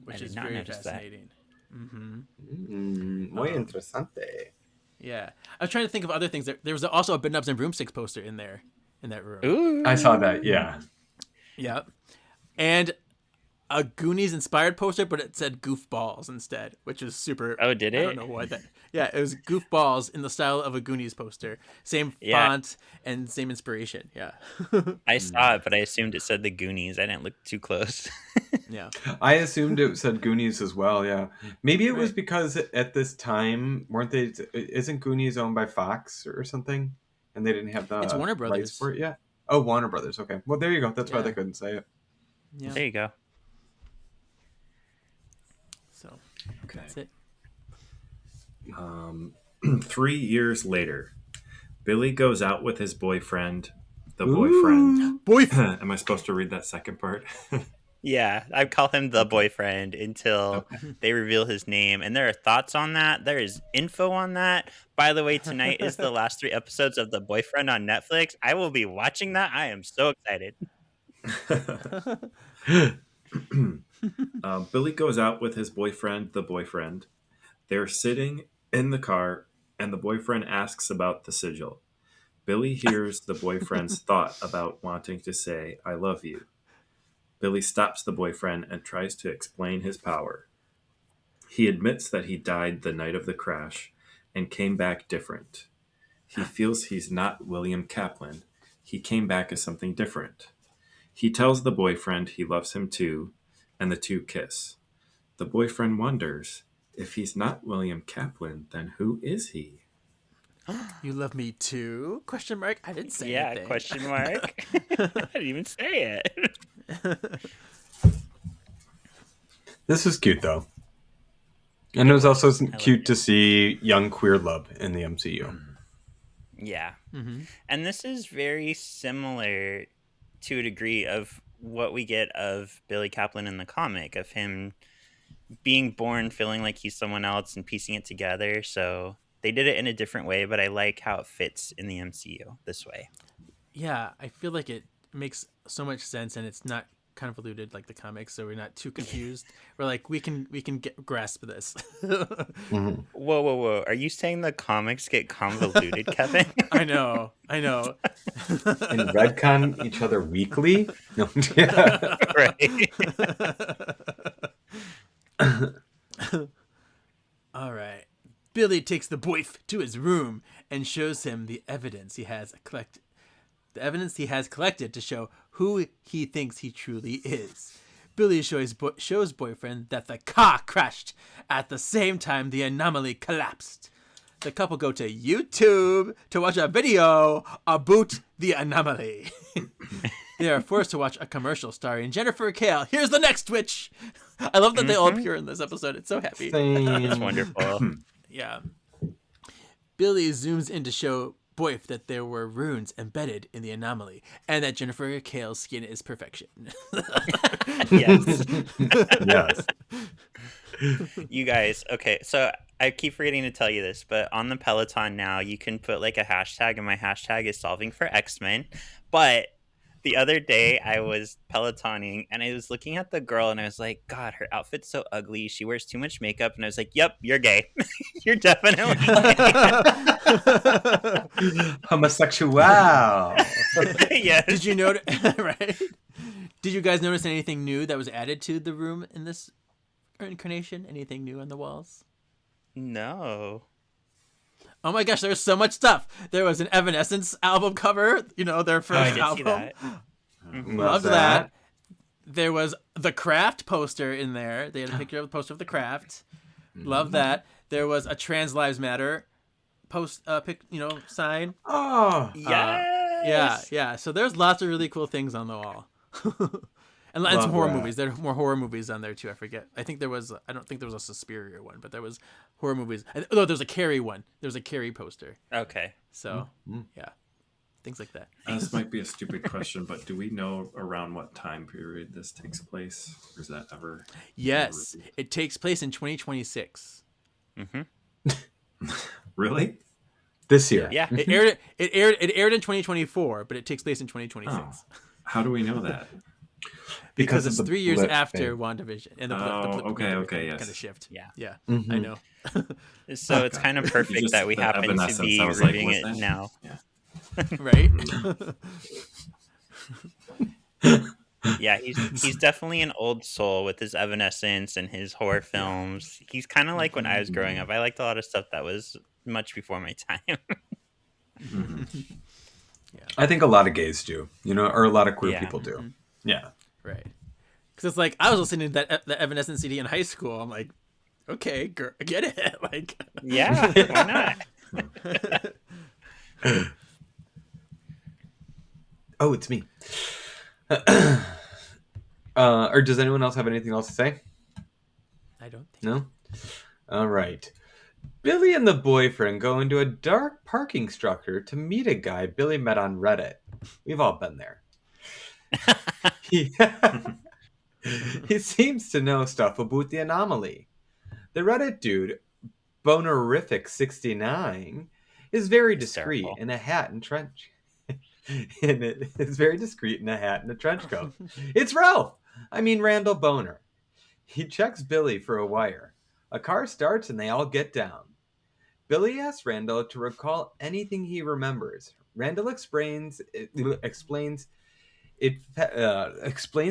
which is very fascinating. Muy interesante. Yeah, I was trying to think of other things. There was also a Bedknobs and Broomsticks poster in there in that room. Ooh. I saw that. Yeah. Yep. And a Goonies inspired poster, but it said Goofballs instead, which is super. Oh, did I it? don't know why that. Yeah, it was Goofballs in the style of a Goonies poster. Same Yeah. font and same inspiration. Yeah. I saw it, but I assumed it said the Goonies. I didn't look too close. Yeah. I assumed it said Goonies as well. Yeah. Maybe it was Right. because at this time, weren't they? Isn't Goonies owned by Fox or something? And they didn't have the It's Warner rights Brothers. for it yet? Oh, Warner Brothers. Okay. Well, there you go. That's why Yeah. they couldn't say it. Yeah. There you go. So Okay. that's it. 3 years later, Billy goes out with his boyfriend. The boyfriend. Boyfriend. Am I supposed to read that second part? Yeah, I call him the boyfriend until Okay. they reveal his name. And there are thoughts on that. There is info on that. By the way, tonight is the last 3 episodes of The Boyfriend on Netflix. I will be watching that. I am so excited. Billy goes out with his boyfriend, the boyfriend. They're sitting in the car, and the boyfriend asks about the sigil. Billy hears the boyfriend's thought about wanting to say, I love you. Billy stops the boyfriend and tries to explain his power. He admits that he died the night of the crash and came back different. He feels he's not William Kaplan. He came back as something different. He tells the boyfriend he loves him too, and the two kiss. The boyfriend wonders, if he's not William Kaplan, then who is he? You love me too? Question mark. I didn't say Yeah, anything. question mark. I didn't even say it. This is cute, though. And it was also like cute it. to see young queer love in the MCU. Yeah. Mm-hmm. And this is very similar to a degree of what we get of Billy Kaplan in the comic, of him being born feeling like he's someone else and piecing it together. So they did it in a different way, but I like how it fits in the MCU this way. Yeah, I feel like it makes so much sense, and it's not convoluted like the comics, so we're not too confused. We're like, we can grasp this. Mhm. Whoa. Are you saying the comics get convoluted, Kevin? I know. And retcon each other weekly? No, yeah. Right. All right. Billy takes the boyf to his room and shows him the evidence he has collected. The evidence he has collected to show who he thinks he truly is. Billy shows boyfriend that the car crashed at the same time the anomaly collapsed. The couple go to YouTube to watch a video about the anomaly. They are forced to watch a commercial starring Jennifer Kale. Here's the next Twitch. I love that they all appear in this episode. It's so happy. It's wonderful. Yeah. Billy zooms in to show Boyf that there were runes embedded in the anomaly and that Jennifer Kale's skin is perfection. Yes. Yes. You guys, okay, so I keep forgetting to tell you this, but on the Peloton now, you can put like a hashtag, and my hashtag is solving for X-Men. But the other day I was Pelotoning and I was looking at the girl and I was like, God, her outfit's so ugly. She wears too much makeup. And I was like, yep, you're gay. You're definitely gay. Homosexual. Yes. Did you notice? Right? Did you guys notice anything new that was added to the room in this incarnation? Anything new on the walls? No. Oh my gosh, there's so much stuff. There was an Evanescence album cover, their I first did album. see that. Loved that. There was the Craft poster in there. They had a picture of the poster of the Craft. Love that. There was a Trans Lives Matter sign. Oh. Yes. Yeah. So there's lots of really cool things on the wall. And Love some horror that. movies. There are more horror movies on there too. I forget. I don't think there was a Suspiria one, but there was horror movies. Oh, there's a Carrie one. There's a Carrie poster. Okay. So yeah, things like that. This might be a stupid question, but do we know around what time period this takes place? Or is that ever? Yes, it takes place in 2026. Really? This year. Yeah. It aired in 2024, but it takes place in 2026. Oh. How do we know that? Because of it's the 3 years blip after thing. WandaVision and the okay, yes. kind of shift. Yeah. Yeah, Mhm. I know. So it's kind of perfect Just that we the happen to Evanescence, be I was like, reviewing what's it that? now. Yeah. Right? Yeah, he's definitely an old soul with his Evanescence and his horror films. He's kind of like when I was growing up. I liked a lot of stuff that was much before my time. I think a lot of gays do, or a lot of queer Yeah. people do. Yeah. Right. Because it's like, I was listening to that Evanescence CD in high school. I'm like, okay, girl, I get it. Like, Yeah, why not? Oh, it's me. Or does anyone else have anything else to say? I don't think. No? All right. Billy and the boyfriend go into a dark parking structure to meet a guy Billy met on Reddit. We've all been there. He seems to know stuff about the anomaly. The Reddit dude, Bonerific69, is very discreet Hysterical. in a hat and trench. And it is very discreet in a hat and a trench coat. It's Randall Boner. He checks Billy for a wire. A car starts and they all get down. Billy asks Randall to recall anything he remembers. Randall explains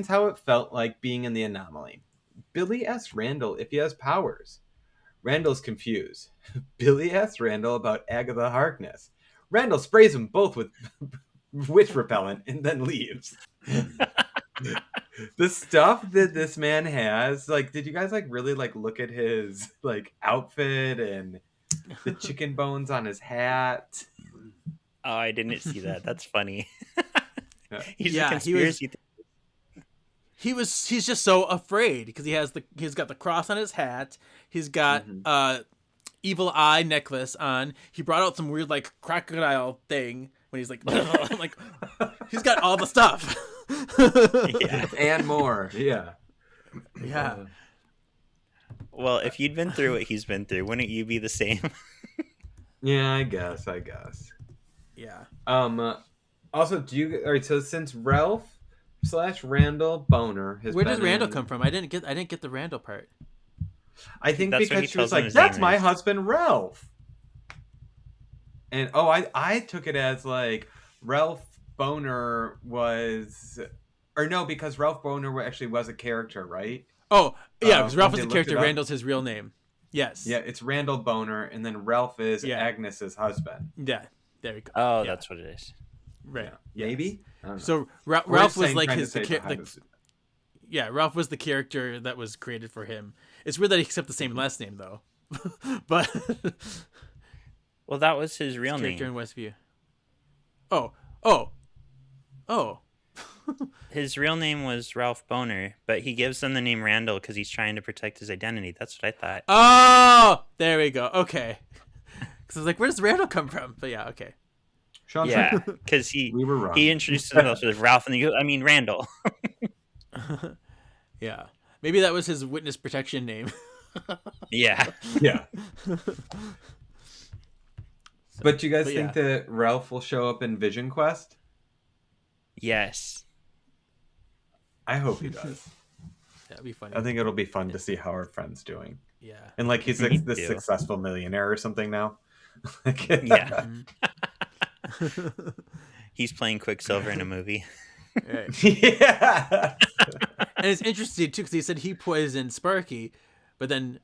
how it felt like being in the anomaly. Billy asks Randall if he has powers. Randall's confused. Billy asks Randall about Agatha Harkness. Randall sprays them both with witch repellent and then leaves. The stuff that this man has, did you guys really look at his outfit and the chicken bones on his hat? Oh, I didn't see that. That's funny. He's Yeah, a conspiracy. He's just so afraid because he's got the cross on his hat. He's got evil eye necklace on. He brought out some weird crocodile thing when he's like he's got all the stuff. Yeah. And more. Yeah. Yeah. Well, if you'd been through what he's been through, wouldn't you be the same? Yeah, I guess. Yeah. Also, all right, so since Ralph/Randall Boner has Where does been Randall in- come from? I didn't get the Randall part. I think That's what because he she was tells him like, his "That's name my is." husband, Ralph." And I took it as Ralph Boner was, or no, because Ralph Boner actually was a character, right? Oh, yeah, because Ralph when was the they looked character. it up. Randall's his real name. Yes. Yeah, it's Randall Boner, and then Ralph is Yeah. Agnes's husband. Yeah. There we go. Oh, Yeah. that's what it is. Right. Maybe. I don't know. So We're Ralph was saying- like trying to his say the, behind the, the- yeah, Ralph was the character that was created for him. It's weird that he kept the same last name though. But Well, that was his real character name. in Westview. Oh. His real name was Ralph Boner, but he gives them the name Randall because he's trying to protect his identity. That's what I thought. Oh, there we go. Okay. Because I was like, where does Randall come from? But yeah, okay. Sean, Yeah, because he we were wrong. he introduced himself as Ralph, and he goes, Randall. Yeah. Maybe that was his witness protection name. Yeah. Yeah. But you guys but think that Ralph will show up in Vision Quest? Yes. I hope he does. That'd be funny. I think it'll be fun to see how our friend's doing. Yeah. And he's Me this too. successful millionaire or something now. Yeah. He's playing Quicksilver in a movie. Right. Yeah. And it's interesting too because he said he poisoned Sparky, but then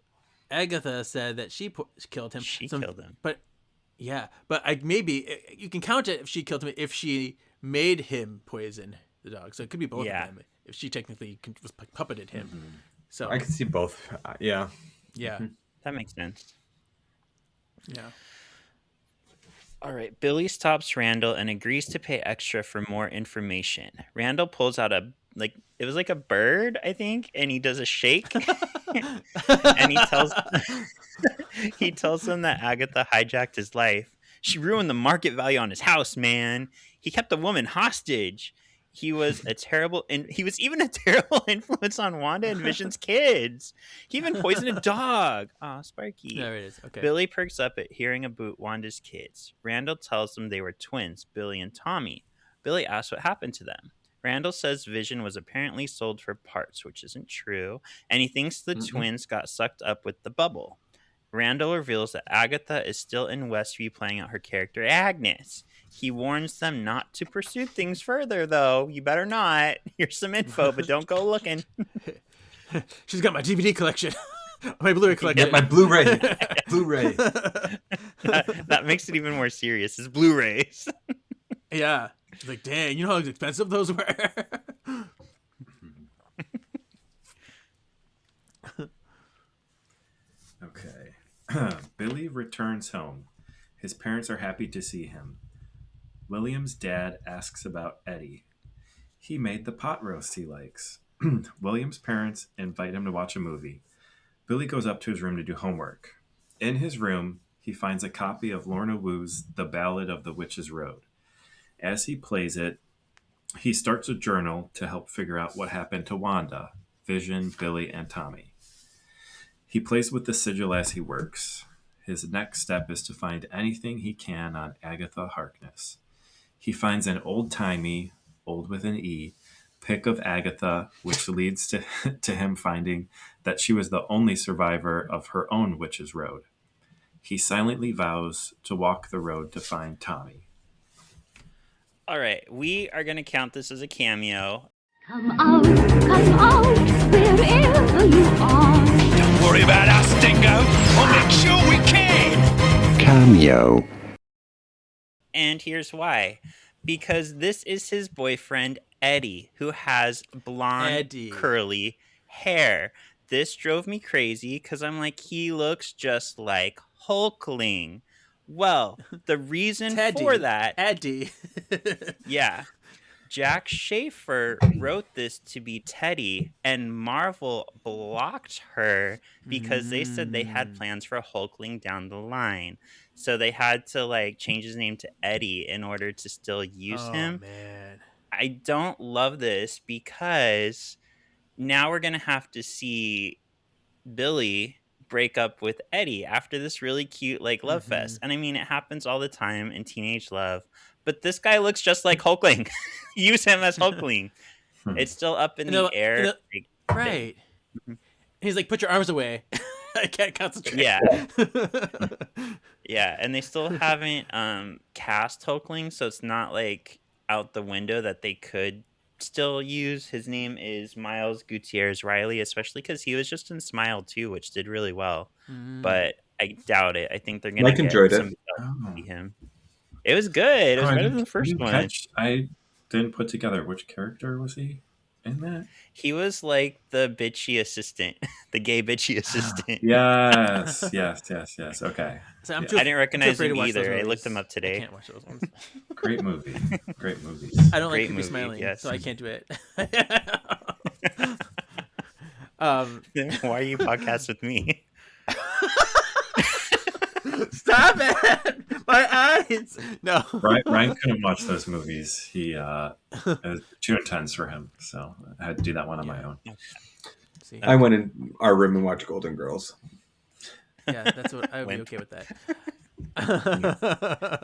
Agatha said that she killed him. She killed him. But yeah, but maybe you can count it if she killed him if she made him poison the dog. So it could be both Yeah. of them if she technically was puppeted him. So I can see both. Yeah. yeah, That makes sense. yeah. All right. Billy stops Randall and agrees to pay extra for more information. Randall pulls out it was like a bird, I think, and he does a shake. And he tells him that Agatha hijacked his life. She ruined the market value on his house, man. He kept the woman hostage. He was even a terrible influence on Wanda and Vision's kids. He even poisoned a dog. Aw, Sparky. There it is. Okay. Billy perks up at hearing about Wanda's kids. Randall tells them they were twins, Billy and Tommy. Billy asks what happened to them. Randall says Vision was apparently sold for parts, which isn't true, and he thinks the twins got sucked up with the bubble. Randall reveals that Agatha is still in Westview playing out her character Agnes. He warns them not to pursue things further, though. You better not. Here's some info, but don't go looking. She's got my DVD collection. My Blu-ray collection. Get my Blu-ray. Blu-ray. That makes it even more serious. It's Blu-rays. Yeah. She's like, dang, you know how expensive those were? Okay. Billy returns home. His parents are happy to see him. William's dad asks about Eddie. He made the pot roast he likes. William's parents invite him to watch a movie. Billy goes up to his room to do homework. In his room, he finds a copy of Lorna Woo's The Ballad of the Witch's Road. As he plays it, he starts a journal to help figure out what happened to Wanda, Vision, Billy, and Tommy. He plays with the sigil as he works. His next step is to find anything he can on Agatha Harkness. He finds an old-timey, old with an E, pic of Agatha, which leads to him finding that she was the only survivor of her own Witch's Road. He silently vows to walk the road to find Tommy. All right, we are going to count this as a cameo. Come out, wherever you are. Don't worry about us, Dingo. We'll make sure we can. Cameo. And here's why. Because this is his boyfriend, Eddie, who has blonde, curly hair. This drove me crazy because I'm like, he looks just like Hulkling. Well, the reason for that... Eddie. Yeah. Jack Schaefer wrote this to be Teddy, and Marvel blocked her because they said they had plans for Hulkling down the line. So they had to like change his name to Eddie in order to still use him. Man. I don't love this because now we're going to have to see Billy break up with Eddie after this really cute like love fest. And I mean, it happens all the time in teenage love, but this guy looks just like Hulkling. Use him as Hulkling. It's still up in the air. Like, right. He's like, put your arms away. I can't concentrate. Yeah. Yeah, and they still haven't cast Hulkling, so it's not like out the window that they could still use. His name is Miles Gutierrez Riley, especially because he was just in Smile too, which did really well. But I doubt it. I think they're gonna Mike get enjoyed it. somebody else to see him. It was good. It was better than the first one. I didn't put together which character was he in that. He was like the bitchy assistant, the gay bitchy assistant. Yes. Okay. So I didn't recognize him either. I looked him up today. I can't watch those ones. Great movie. Great movies. I don't like Great creepy movie, smiling, yes. so I can't do it. Why are you podcast with me? Stop it! My eyes. No. Ryan couldn't watch those movies. It was too intense for him, so I had to do that one on my own. See, I went in our room and watched Golden Girls. yeah, that's what I would be okay with that.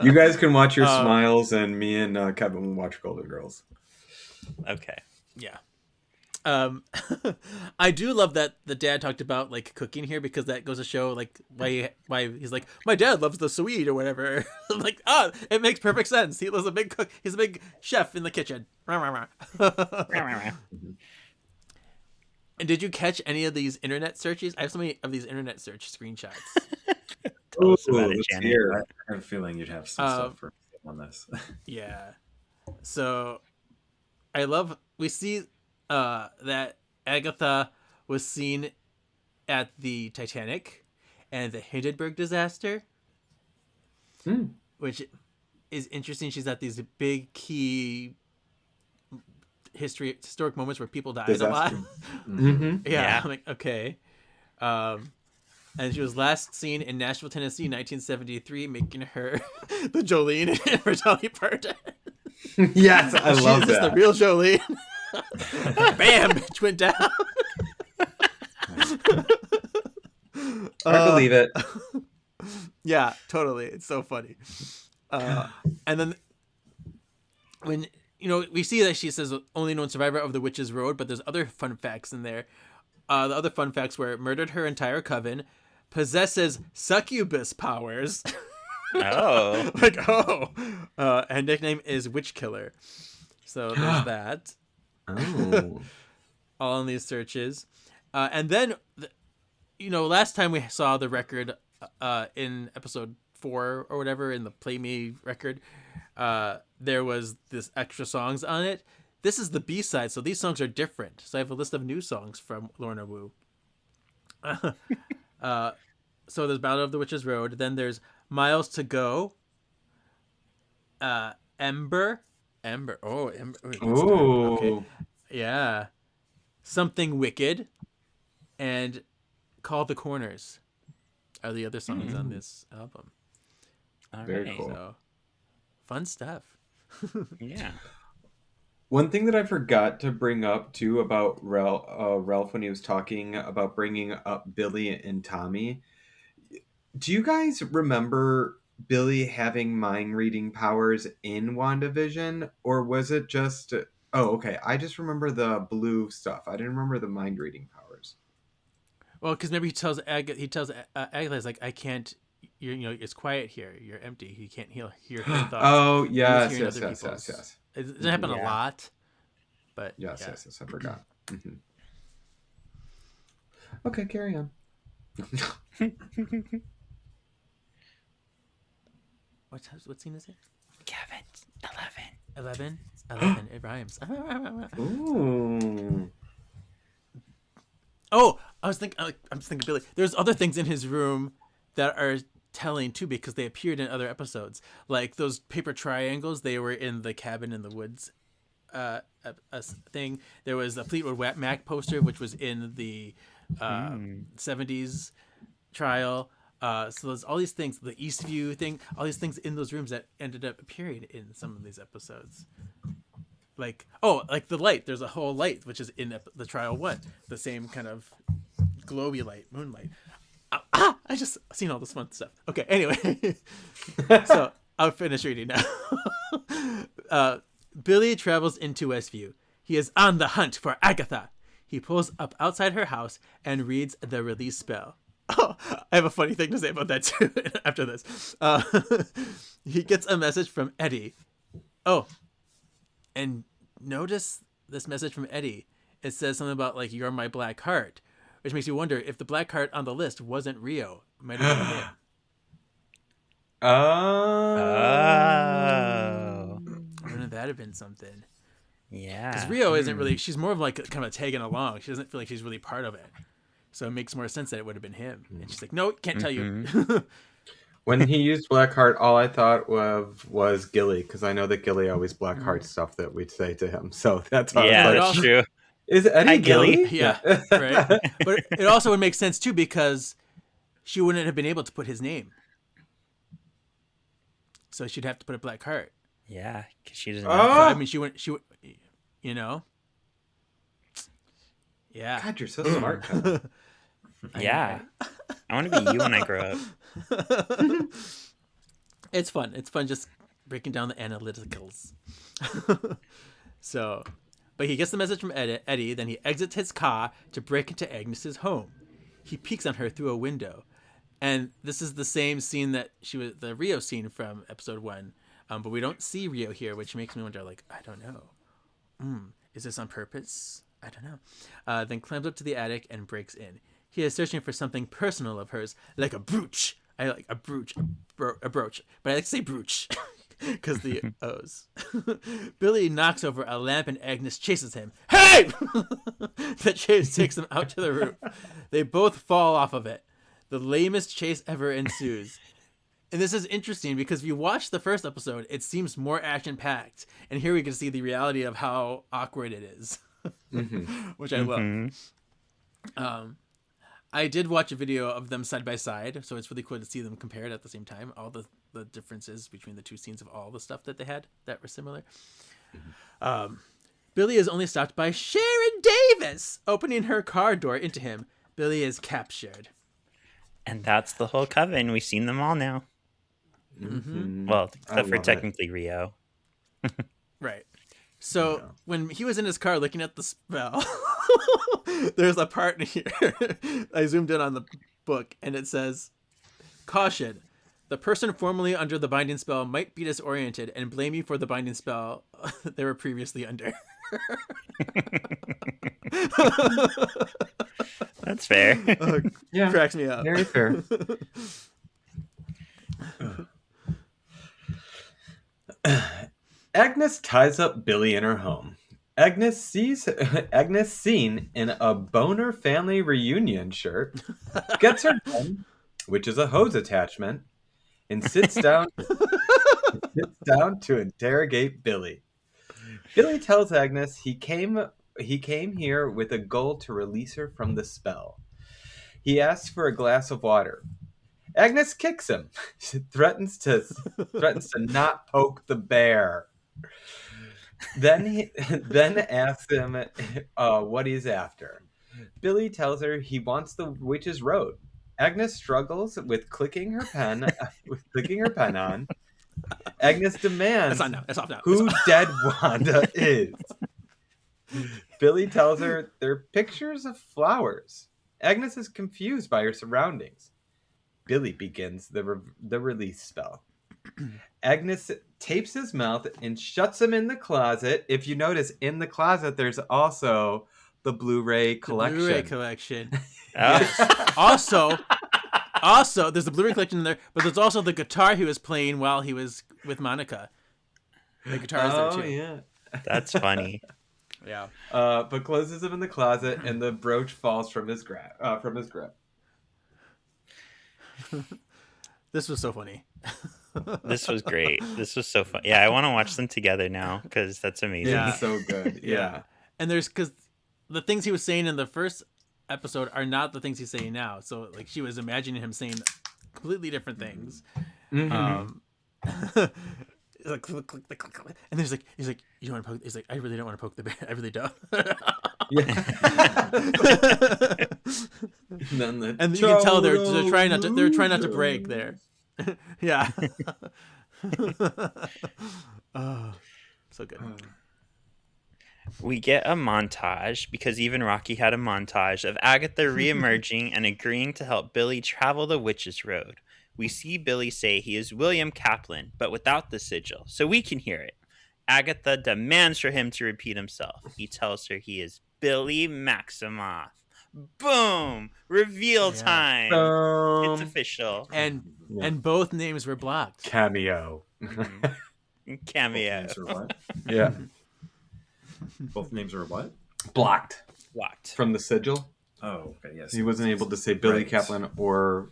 You guys can watch your smiles, and me and Kevin will watch Golden Girls. Okay. Yeah. I do love that the dad talked about like cooking here, because that goes to show like why he's like, my dad loves the Swede or whatever. I'm like, it makes perfect sense. He was a big cook. He's a big chef in the kitchen. And did you catch any of these internet searches? I have so many of these internet search screenshots. Tell us about it, Janet. I had a feeling you'd have some stuff for on this. Yeah. So I love, we see that Agatha was seen at the Titanic and the Hindenburg disaster, which is interesting. She's at these big key historic moments where people died a lot. Yeah. I'm like, okay. And she was last seen in Nashville, Tennessee, 1973, making her the Jolene for Dolly Parton. Yes, I love She's that. the real Jolene. Bam! Bitch went down. I believe it. Yeah, totally. It's so funny. And then when we see that she says only known survivor of the Witch's Road, but there's other fun facts in there. The other fun facts were murdered her entire coven, possesses succubus powers. Oh. And nickname is Witch Killer. So there's that. Oh. All in these searches. And then, last time we saw the record in episode 4 or whatever, in the Play Me record, there was this extra songs on it. This is the B-side, so these songs are different. So I have a list of new songs from Lorna Wu. So there's Battle of the Witch's Road. Then there's Miles to Go. Ember. Oh, Ember. Ooh. Okay. Yeah. Something Wicked. And Call the Corners are the other songs on this album. Very cool. So, fun stuff. Yeah. One thing that I forgot to bring up too about Ralph when he was talking about bringing up Billy and Tommy. Do you guys remember Billy having mind reading powers in WandaVision, or was it just? Oh, okay. I just remember the blue stuff. I didn't remember the mind reading powers. Well, because maybe he tells Agatha, he's like, I can't. It's quiet here. You're empty. He can't hear her thoughts. Oh yes. It doesn't happen a lot, but yes. I forgot. Mm-hmm. Okay, carry on. What scene is it? Kevin, 11. It rhymes. Ooh. Oh, I'm just thinking Billy. There's other things in his room that are telling too, because they appeared in other episodes. Like those paper triangles, they were in the cabin in the woods thing. There was a Fleetwood Mac poster, which was in the 70s trial. So there's all these things, the Eastview thing, all these things in those rooms that ended up appearing in some of these episodes. Like the light. There's a whole light, which is in the trial 1. The same kind of glowy light, moonlight. I just seen all this fun stuff. Okay, anyway. So I'll finish reading now. Billy travels into Westview. He is on the hunt for Agatha. He pulls up outside her house and reads the release spell. Oh, I have a funny thing to say about that too after this. He gets a message from Eddie. Oh, and notice this message from Eddie. It says something about like, you're my black heart, which makes you wonder if the black heart on the list wasn't Rio. It might have been him. Oh. Wouldn't that have been something? Yeah. Because Rio isn't really, she's more of like kind of tagging along. She doesn't feel like she's really part of it. So it makes more sense that it would have been him. And she's like, no, can't tell you. When he used Blackheart, all I thought of was Gilly, because I know that Gilly always Blackheart stuff that we'd say to him. So that's all. Yeah, I was that's like, true. Is Eddie Hi, Gilly? Gilly. Yeah, right. But it also would make sense too, because she wouldn't have been able to put his name. So she'd have to put a Blackheart. Yeah, because she doesn't. I mean, she would, you know. Yeah. God, you're so smart, Kevin. Yeah. I want to be you when I grow up. It's fun. It's fun just breaking down the analyticals. So, but he gets the message from Eddie, then he exits his car to break into Agnes's home. He peeks on her through a window. And this is the same scene that the Rio scene from episode 1. But we don't see Rio here, which makes me wonder, like, I don't know. Is this on purpose? I don't know. Then climbs up to the attic and breaks in. He is searching for something personal of hers, like a brooch. I like a brooch, a brooch, but I like to say brooch because the O's. Billy knocks over a lamp and Agnes chases him. Hey! The chase takes them out to the roof. They both fall off of it. The lamest chase ever ensues. And this is interesting because if you watch the first episode, it seems more action-packed. And here we can see the reality of how awkward it is, which I love. I did watch a video of them side by side, so it's really cool to see them compared at the same time. All the differences between the two scenes of all the stuff that they had that were similar. Billy is only stopped by Sharon Davis opening her car door into him. Billy is captured. And that's the whole coven. We've seen them all now. Well, except for technically Rio. Right. So when he was in his car looking at the spell, there's a part here. I zoomed in on the book, and it says, "Caution. The person formerly under the binding spell might be disoriented and blame you for the binding spell they were previously under." That's fair. Yeah, Cracks me up. very fair. Agnes ties up Billy in her home. Agnes seen in a boner family reunion shirt, gets her gun, which is a hose attachment, and sits down to interrogate Billy. Billy tells Agnes he came here with a goal to release her from the spell. He asks for a glass of water. Agnes kicks him, threatens to not poke the bear. Then asks him what he's after. Billy tells her he wants the witch's road. Agnes struggles with clicking her pen on. Agnes demands who Dead Wanda is. Billy tells her they're pictures of flowers. Agnes is confused by her surroundings. Billy begins the release spell. Agnes tapes his mouth and shuts him in the closet. If you notice, in the closet, there's also the Blu-ray collection. The Blu-ray collection. Yes. Also, there's the Blu-ray collection in there, but there's also the guitar he was playing while he was with Monica. The guitar is there too. Yeah. That's funny. Yeah. But closes him in the closet, and the brooch falls from his grip. This was so funny. This was great. This was so fun. Yeah, I want to watch them together now because that's amazing. Yeah, so good. Yeah. And because the things he was saying in the first episode are not the things he's saying now. So like she was imagining him saying completely different things. Like, click, click, click, click, click. And he's like, you don't want to poke. He's like, I really don't want to poke the bear. I really don't. And you can tell they're trying not to break there. Yeah. Oh, so good. We get a montage, because even Rocky had a montage, of Agatha reemerging and agreeing to help Billy travel the witch's road. We see Billy say he is William Kaplan, but without the sigil, so we can hear it. Agatha demands for him to repeat himself. He tells her he is Billy Maximoff. Boom! Reveal time. It's official. And both names were blocked. Cameo. Cameo. Both names are what? Yeah. Both names are what? Blocked from the sigil. Oh, okay. Yes. He wasn't able to say Billy Kaplan or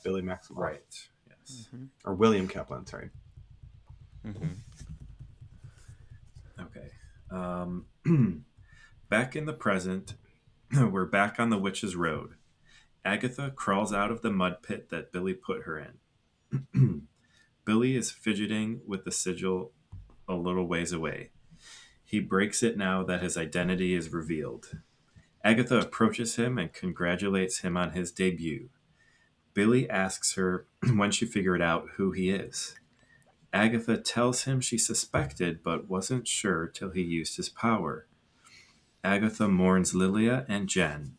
Billy Maximoff. Right. Yes. Or William Kaplan. Sorry. Okay. Back in the present, we're back on the witch's road. Agatha crawls out of the mud pit that Billy put her in. Billy is fidgeting with the sigil a little ways away. He breaks it now that his identity is revealed. Agatha approaches him and congratulates him on his debut. Billy asks her when she figured out who he is. Agatha tells him she suspected but wasn't sure till he used his power. Agatha mourns Lilia and Jen,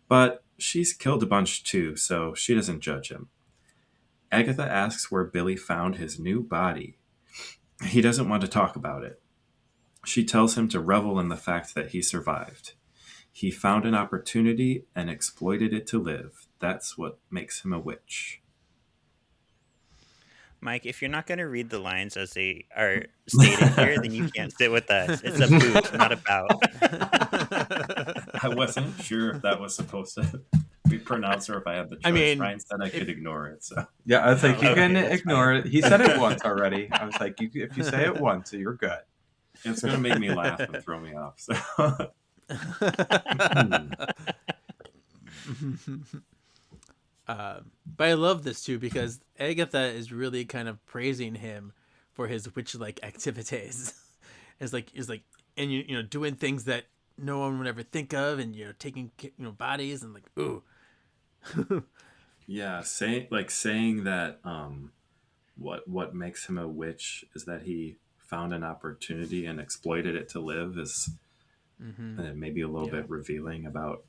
but she's killed a bunch too, so she doesn't judge him. Agatha asks where Billy found his new body. He doesn't want to talk about it. She tells him to revel in the fact that he survived. He found an opportunity and exploited it to live. That's what makes him a witch. Mike, if you're not going to read the lines as they are stated here, then you can't sit with us. It's a boot, not a bout. I wasn't sure if that was supposed to be pronounced or if I had the choice. I mean, Ryan said I could ignore it. So yeah, I was like, you can ignore it. He said it once already. I was like, if you say it once, you're good. It's going to make me laugh and throw me off. So. But I love this too because Agatha is really kind of praising him for his witch-like activities. It's like, and you know, doing things that no one would ever think of, and taking bodies and like, ooh. Yeah, saying that what makes him a witch is that he found an opportunity and exploited it to live is maybe a little bit revealing about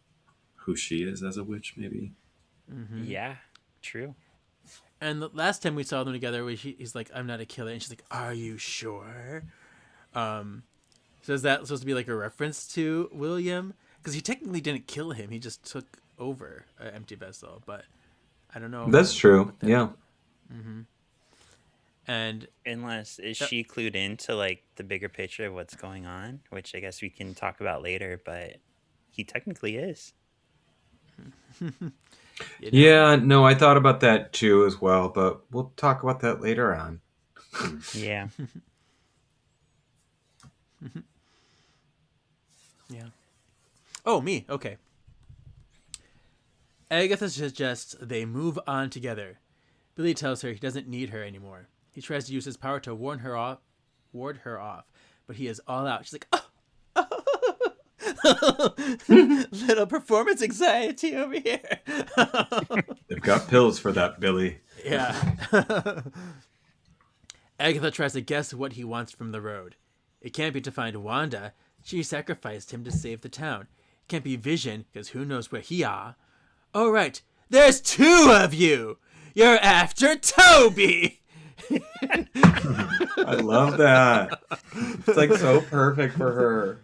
who she is as a witch, maybe. Mm-hmm. Yeah, true. And the last time we saw them together, he's like, "I'm not a killer," and she's like, "Are you sure?" So is that supposed to be like a reference to William? Because he technically didn't kill him; he just took over an empty vessel. But I don't know. That's true. Yeah. Mm-hmm. And Unless is she clued into like the bigger picture of what's going on, which I guess we can talk about later. But he technically is. Yeah, no, I thought about that too as well, but we'll talk about that later on. Yeah. Yeah. Oh, me. Okay. Agatha suggests they move on together. Billy tells her he doesn't need her anymore. He tries to use his power to ward her off, but he is all out. She's like, oh. Little performance anxiety over here. They've got pills for that, Billy. Yeah. Agatha tries to guess what he wants from the road. It can't be to find Wanda. She sacrificed him to save the town. It can't be Vision, because who knows where he are. Oh, right. There's two of you. You're after Toby. I love that. It's like so perfect for her.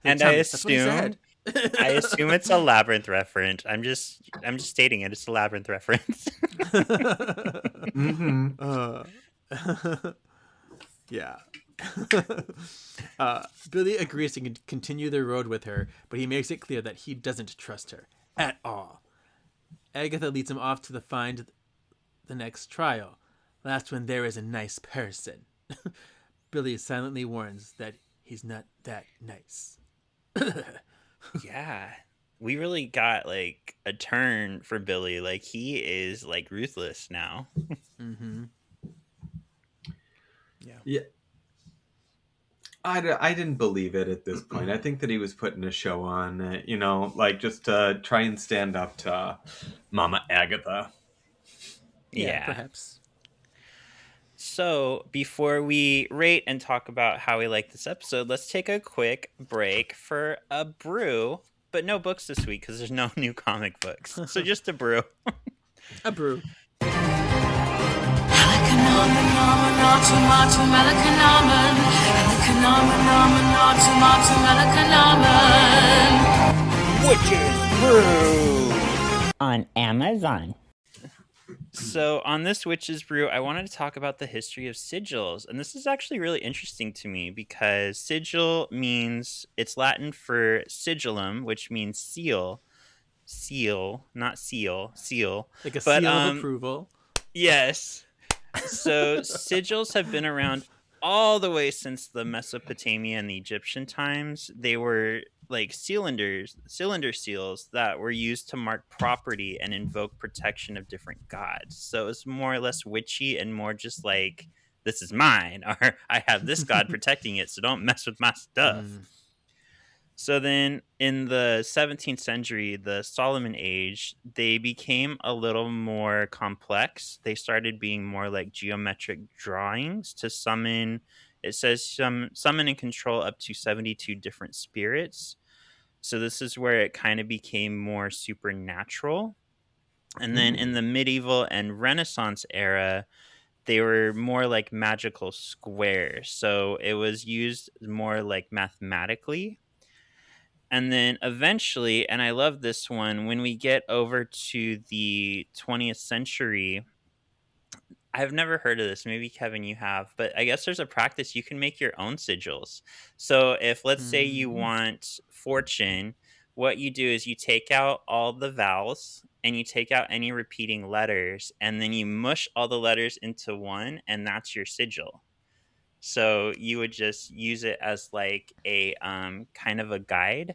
And I assume it's a Labyrinth reference. I'm just stating it. It's a Labyrinth reference. Yeah. Billy agrees to continue the road with her, but he makes it clear that he doesn't trust her at all. Agatha leads him off to find the next trial. That's when there is a nice person. Billy silently warns that he's not that nice. Yeah. We really got like a turn for Billy. Like he is like ruthless now. Mm-hmm. Yeah. I didn't believe it at this point. I think that he was putting a show on, like just to try and stand up to Mama Agatha. Yeah. Perhaps. So before we rate and talk about how we like this episode, let's take a quick break for a brew, but no books this week because there's no new comic books. So just a brew. A brew. Witch's Brew on Amazon. So on this Witch's Brew, I wanted to talk about the history of sigils. And this is actually really interesting to me because sigil means, it's Latin for sigillum, which means seal. Seal, not seal, seal. Like a seal of approval. Yes. So sigils have been around all the way since the Mesopotamia and the Egyptian times. They were like cylinder seals that were used to mark property and invoke protection of different gods. So it's more or less witchy and more just like, this is mine, or I have this god protecting it, so don't mess with my stuff. So then in the 17th century, the Solomon Age, they became a little more complex. They started being more like geometric drawings to summon. It says summon and control up to 72 different spirits. So this is where it kind of became more supernatural. And then in the medieval and Renaissance era, they were more like magical squares. So it was used more like mathematically. And then eventually, and I love this one, when we get over to the 20th century, I've never heard of this. Maybe, Kevin, you have. But I guess there's a practice. You can make your own sigils. So if, let's say you want fortune, what you do is you take out all the vowels and you take out any repeating letters. And then you mush all the letters into one. And that's your sigil. So you would just use it as like a kind of a guide.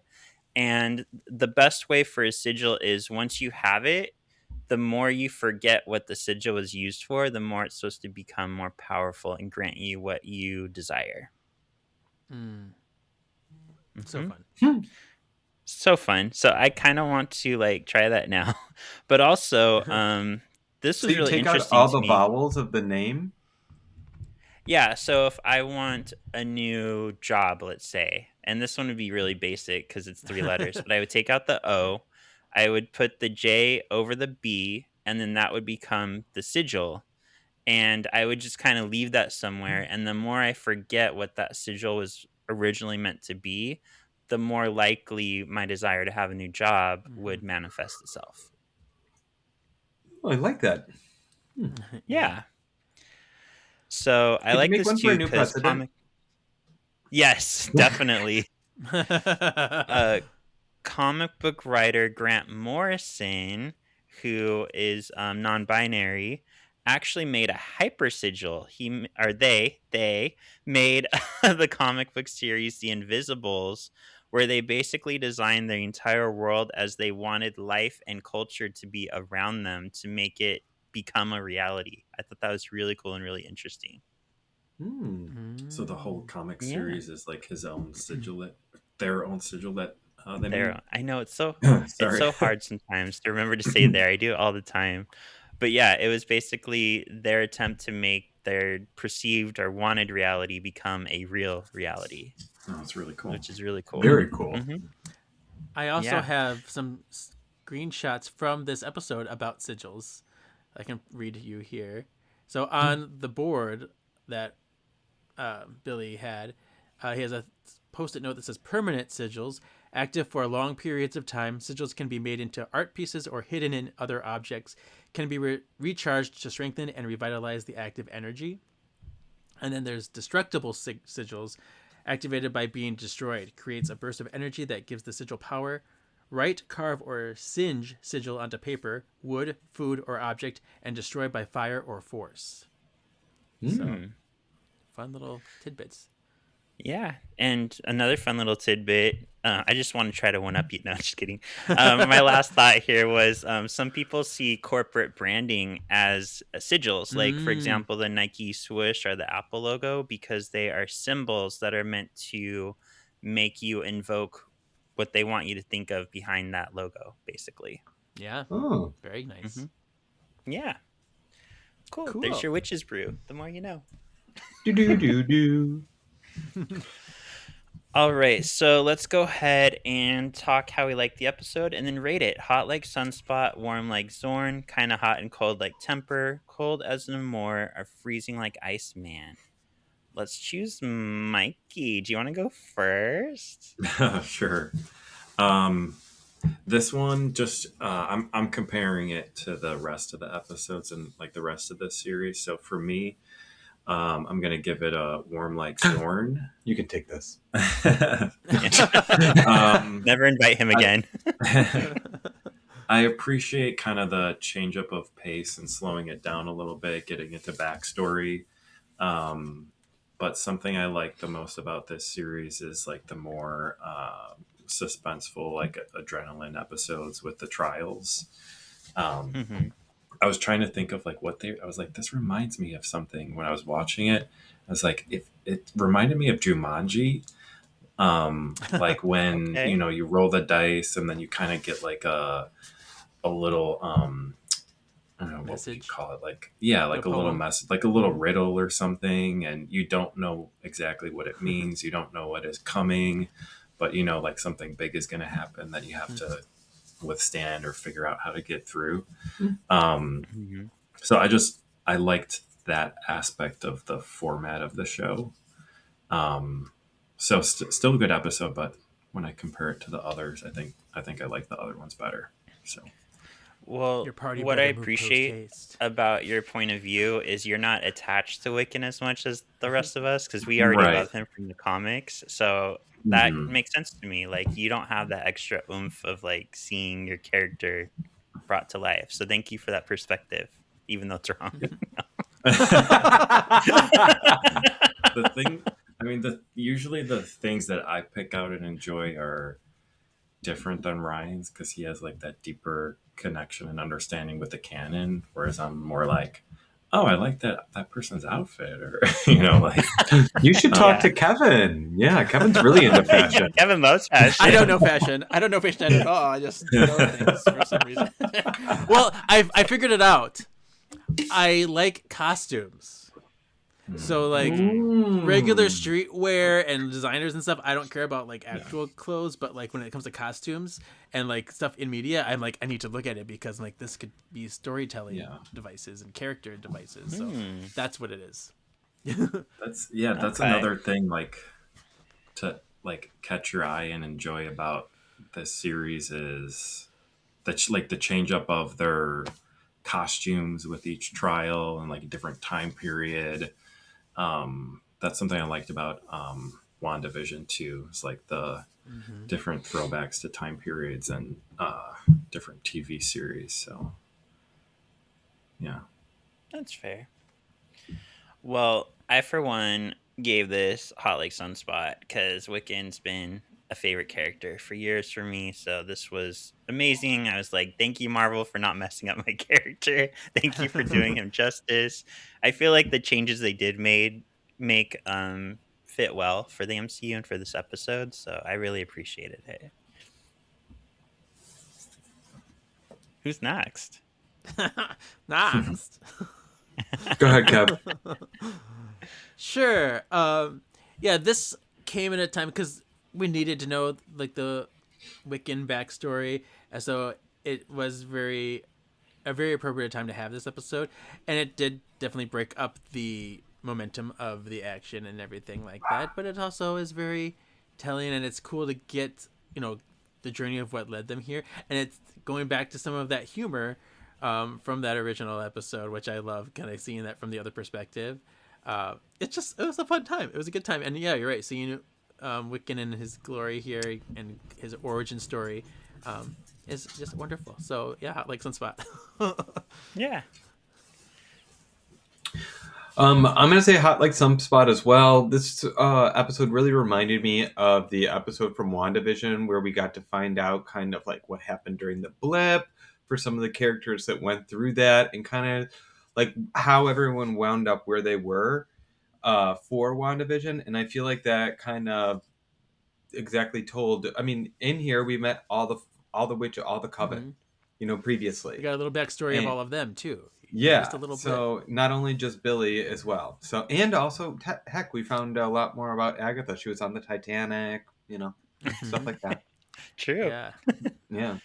And the best way for a sigil is once you have it, the more you forget what the sigil was used for, the more it's supposed to become more powerful and grant you what you desire. So fun. So fun. So I kind of want to like try that now. But also, this was really interesting. So you take out all the vowels of the name? Yeah, so if I want a new job, let's say, and this one would be really basic because it's 3 letters, but I would take out the O, I would put the J over the B, and then that would become the sigil. And I would just kind of leave that somewhere. And the more I forget what that sigil was originally meant to be, the more likely my desire to have a new job would manifest itself. Oh, I like that. Yeah. So I Could you like make this one for a too new because president? Yes, definitely. Comic book writer Grant Morrison, who is non-binary, actually made a hyper sigil. They made the comic book series The Invisibles, where they basically designed the entire world as they wanted life and culture to be around them to make it become a reality. I thought that was really cool and really interesting. So the whole comic Yeah. series is like his own sigil, their own sigil that they made. There, I know it's so Sorry. it's so hard sometimes to remember to say there. I do it all the time. But yeah, it was basically their attempt to make their perceived or wanted reality become a real reality, Oh, it's really cool. which is really cool. Very cool. Mhm. I also Yeah. have some screenshots from this episode about sigils. I can read to you here. So on the board that Billy had, he has a post-it note that says permanent sigils, active for long periods of time. Sigils can be made into art pieces or hidden in other objects, can be recharged to strengthen and revitalize the active energy. And then there's destructible sigils, activated by being destroyed, creates a burst of energy that gives the sigil power. Write, carve, or singe sigil onto paper, wood, food, or object, and destroy by fire or force. So, fun little tidbits. Yeah, and another fun little tidbit. I just want to try to one up you. No, just kidding. My last thought here was some people see corporate branding as sigils, like for example, the Nike swoosh or the Apple logo, because they are symbols that are meant to make you invoke what they want you to think of behind that logo, basically. Yeah. Oh, Very nice. Yeah. Cool. Cool. There's your witch's brew. The more you know. do. All right, so let's go ahead and talk how we like the episode and then rate it. Hot like Sunspot, warm like Zorn, kind of hot and cold like Temper, cold as an Amor, or freezing like Iceman. Let's choose Mikey. Do you want to go first? Sure. This one just I'm comparing it to the rest of the episodes and like the rest of the series. So for me, I'm gonna give it a warm like Zorn. You can take this. Never invite him again. I appreciate kind of the change up of pace and slowing it down a little bit, getting into backstory. But something I like the most about this series is like the more suspenseful, like adrenaline episodes with the trials. I was trying to think of like I was like, this reminds me of something when I was watching it. I was like, if it reminded me of Jumanji, like when, Okay. you roll the dice and then you kind of get like a little, I don't know, what would you Message? call it? Like, yeah, like a little poem? message, like a little riddle or something. And you don't know exactly what it means. You don't know what is coming, but like something big is going to happen that you have to withstand or figure out how to get through. So I liked that aspect of the format of the show. So still a good episode, but when I compare it to the others, I think I like the other ones better. So Well, Your party what I better move appreciate post-haste. about your point of view is you're not attached to Wiccan as much as the rest of us because we already Right. love him from the comics. So that Mhm. makes sense to me. Like you don't have that extra oomph of like seeing your character brought to life. So thank you for that perspective, even though it's wrong. The thing, I mean, usually the things that I pick out and enjoy are different than Ryan's because he has like that deeper connection and understanding with the canon, whereas I'm more like, oh, I like that person's outfit, or like You should talk to Kevin. Yeah, Kevin's really into fashion. Kevin loves fashion. I don't know fashion. I don't know fashion at all. I just know things for some reason. Well, I figured it out. I like costumes. So like regular streetwear and designers and stuff, I don't care about like actual clothes, but like when it comes to costumes and like stuff in media, I'm like I need to look at it because like this could be storytelling devices and character devices. So that's what it is. That's another thing like to like catch your eye and enjoy about this series is that like the change up of their costumes with each trial and like a different time period. That's something I liked about WandaVision too. It's like the different throwbacks to time periods and different TV series. So yeah, that's fair. Well, I for one gave this Hot Like Sunspot because Wiccan's been a favorite character for years for me. So this was amazing. I was like, thank you, Marvel, for not messing up my character. Thank you for doing him justice. I feel like the changes they did make fit well for the MCU and for this episode. So I really appreciated it. Who's next? Next. Go ahead, Kev. Sure. Yeah, this came in a time because we needed to know like the Wiccan backstory, and so it was a very appropriate time to have this episode, and it did definitely break up the momentum of the action and everything like that. But it also is very telling, and it's cool to get the journey of what led them here, and it's going back to some of that humor from that original episode, which I love, kind of seeing that from the other perspective. It was a fun time. It was a good time, and yeah, you're right. Seeing Wiccan in his glory here and his origin story is just wonderful. So yeah, Hot Like Sunspot. Yeah. I'm gonna say Hot Like Sunspot as well. This episode really reminded me of the episode from WandaVision where we got to find out kind of like what happened during the blip for some of the characters that went through that, and kind of like how everyone wound up where they were for WandaVision. And I feel like that kind of exactly told. I mean, in here we met all the Coven, previously. We got a little backstory of all of them too. Yeah, just a little so bit. Not only just Billy as well. So, and also, heck, we found a lot more about Agatha. She was on the Titanic, stuff like that. True. Yeah. Yeah.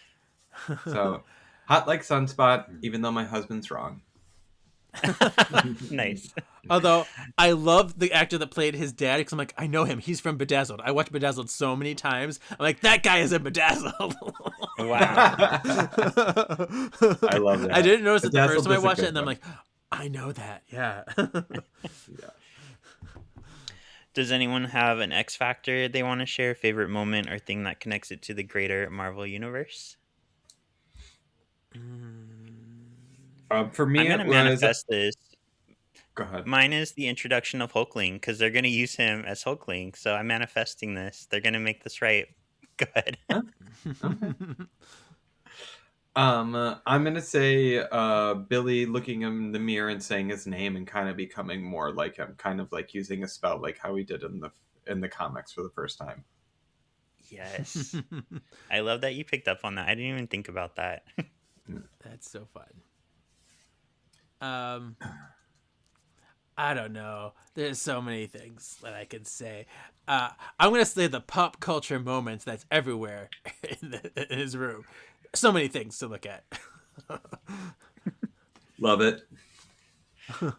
So, Hot Like Sunspot, even though my husband's wrong. Nice. Although I love the actor that played his dad, because I'm like, I know him. He's from Bedazzled. I watched Bedazzled so many times. I'm like, that guy is in Bedazzled. Wow. I love that. I didn't notice it the Bedazzled first time I is a watched it, good and I'm one. like, I know that. Yeah. Yeah. Does anyone have an X factor they want to share? Favorite moment or thing that connects it to the greater Marvel universe? For me, I'm going to manifest this. Go ahead. Mine is the introduction of Hulkling, because they're going to use him as Hulkling. So I'm manifesting this. They're going to make this right. Go ahead. I'm gonna say Billy looking in the mirror and saying his name and kind of becoming more like him, kind of like using a spell like how he did in the comics for the first time. Yes. I love that you picked up on that. I didn't even think about that. That's so fun. I don't know. There's so many things that I could say. I'm gonna say the pop culture moments that's everywhere in his room. So many things to look at. Love it.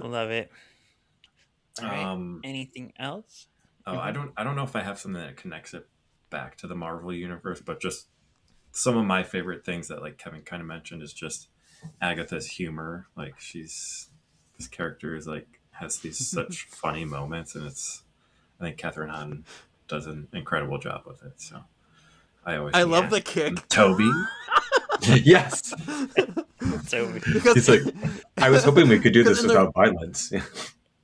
Love it. All right. Anything else? Oh, I don't know if I have something that connects it back to the Marvel universe, but just some of my favorite things that like Kevin kind of mentioned is just Agatha's humor. Like this character is like has these such funny moments, and I think Catherine Hahn does an incredible job with it. So I love the kick. Toby. Yes. So he's like, I was hoping we could do this without violence.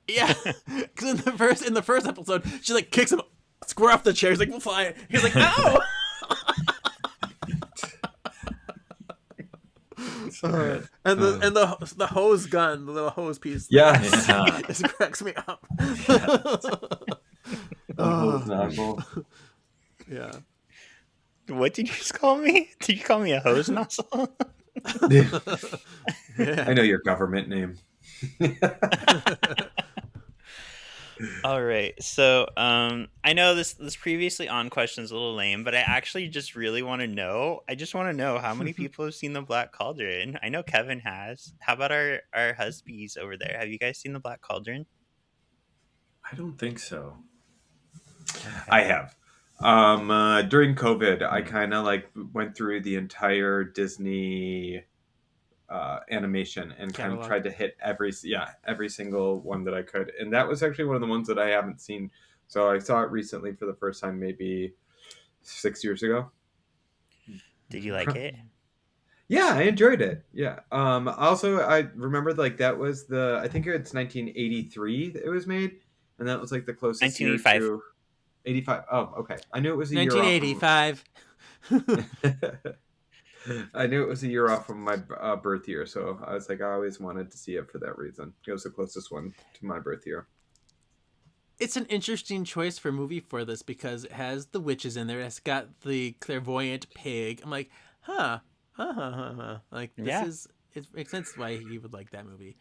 Yeah, because in the first episode, she like kicks him square off the chair. He's like, "We'll fly." He's like, "Ow!" And the hose gun, the little hose piece. Yes. It cracks me up. Hose nozzle. Yeah. What did you just call me? Did you call me a hose nozzle? Yeah. I know your government name. All right. So, I know this previously on question is a little lame, but I actually just really want to know. I just want to know how many people have seen the Black Cauldron. I know Kevin has. How about our husbands over there? Have you guys seen the Black Cauldron? I don't think so. I Okay. have. During COVID, I kind of like went through the entire Disney animation and kind of Catalog. tried to hit every single one that I could, and that was actually one of the ones that I haven't seen. So I saw it recently for the first time, maybe 6 years ago. Did you like it? Yeah, I enjoyed it. Yeah. Also, I remember like that was I think it's 1983 that it was made, and that was like the closest year 1985. to 85. Oh, okay. I knew it was a year off from. 1985. I knew it was a year off from my birth year, so I was like, I always wanted to see it for that reason. It was the closest one to my birth year. It's an interesting choice for a movie for this because it has the witches in there. It's got the clairvoyant pig. I'm like, like this Yeah. is. It makes sense why he would like that movie.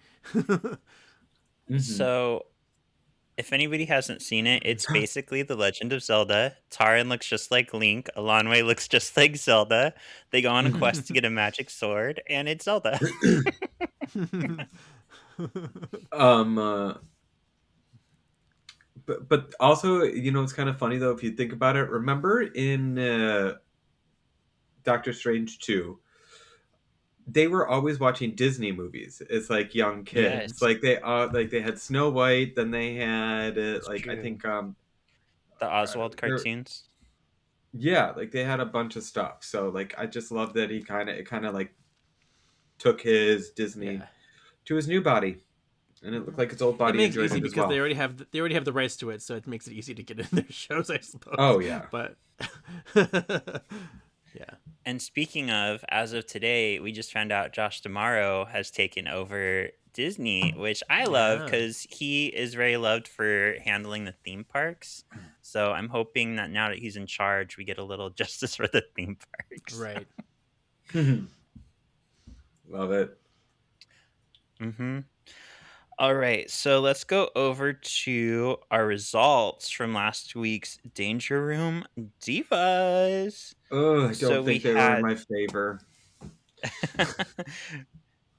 So, if anybody hasn't seen it, it's basically The Legend of Zelda. Taran looks just like Link. Elanway looks just like Zelda. They go on a quest to get a magic sword, and it's Zelda. Um, uh, but also, it's kind of funny though if you think about it. Remember in Doctor Strange 2, they were always watching Disney movies. It's like young kids. Yes, Like they had Snow White, then they had it's like I true. think The Oswald there cartoons. yeah, like they had a bunch of stuff. So like I just love that it kind of like took his Disney Yeah, to his new body, and it looked like his old it body makes it enjoyed easy it as because well. they already have the rights to it, so it makes it easy to get in their shows, I suppose. Oh yeah. But yeah, And speaking of, as of today, we just found out Josh D'Amaro has taken over Disney, which I love yeah, because he is very loved for handling the theme parks. So I'm hoping that now that he's in charge, we get a little justice for the theme parks. right. Love it. Mm-hmm. All right, so let's go over to our results from last week's Danger Room Divas. Oh, I So don't we think they were in had my favor.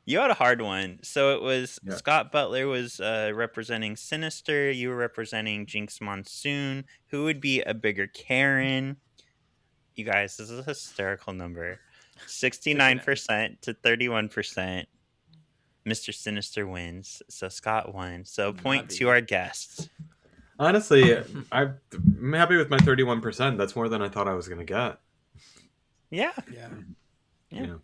you had a hard one. So it was Yeah. Scott Butler was representing Sinister. You were representing Jinx Monsoon. Who would be a bigger Karen? You guys, this is a hysterical number. 69% to 31%. Mr. Sinister wins. So Scott won. So point to our guests. Honestly, I'm happy with my 31%. That's more than I thought I was going to get. Yeah. Yeah.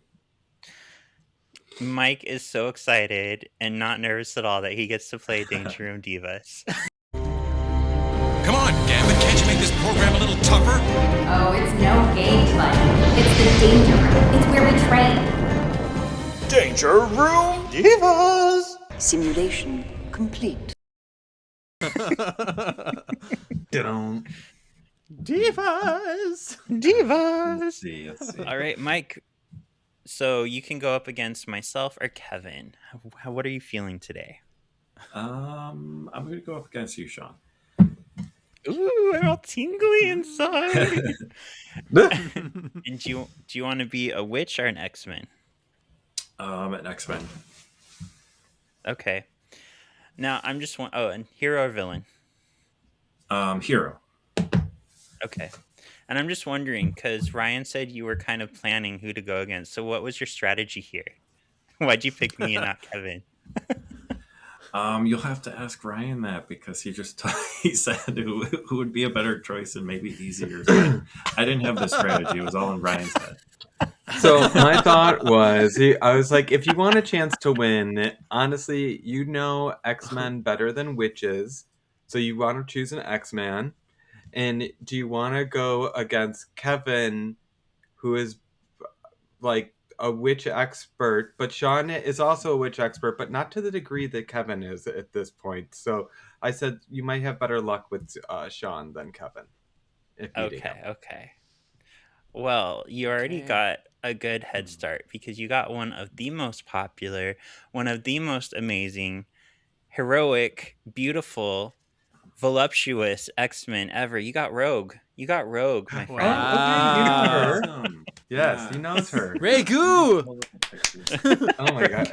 Mike is so excited and not nervous at all that he gets to play Danger Room Divas. Come on, Gambit, can't you make this program a little tougher? Oh, it's no game, buddy. It's the danger room. It's where we train. Danger Room Divas! Simulation complete. Don't. Divas. Let's see. All right, Mike. So you can go up against myself or Kevin. What are you feeling today? I'm going to go up against you, Sean. Ooh, I'm all tingly inside. And do you want to be a witch or an X-Men? An X-Men. Okay. Now I'm just one. Oh, and hero or villain? Hero. Okay. And I'm just wondering because Ryan said you were kind of planning who to go against. So what was your strategy here? Why'd you pick me and not Kevin? You'll have to ask Ryan that because he said who would be a better choice and maybe easier. So I didn't have the strategy. It was all in Ryan's head. So my thought was, I was like, if you want a chance to win, honestly, you know X-Men better than witches. So you want to choose an X-Man. And do you want to go against Kevin, who is like a witch expert, but Sean is also a witch expert, but not to the degree that Kevin is at this point. So I said you might have better luck with Sean than Kevin. If beating him. Okay. Well, you already got a good head start because you got one of the most popular, one of the most amazing, heroic, beautiful, voluptuous X-Men ever. You got Rogue. You got Rogue, my friend. Wow. Awesome. Yes, he knows her. Regu! Oh my god.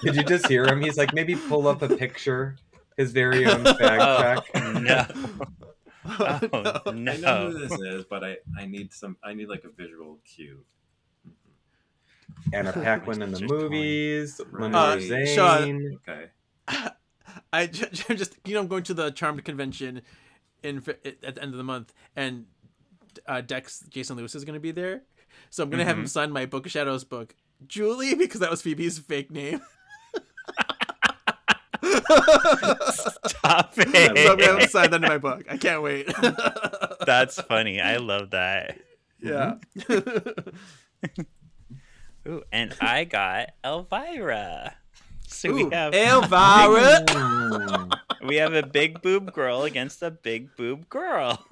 Did you just hear him? He's like, maybe pull up a picture. His very own fact check. No. No. Oh, no. I know who this is, but I need like a visual cue. Anna Paquin in the movies. Right. Lenore Zane. Sean. Okay. I just I'm going to the Charmed convention at the end of the month, and Jason Lewis is going to be there, so I'm going to have him sign my Book of Shadows book, Julie, because that was Phoebe's fake name. Stop it. So I'm going to have him sign that in my book. I can't wait. That's funny. I love that. Yeah. Ooh, and I got Elvira. So we have Elvira. we have a big boob girl against a big boob girl.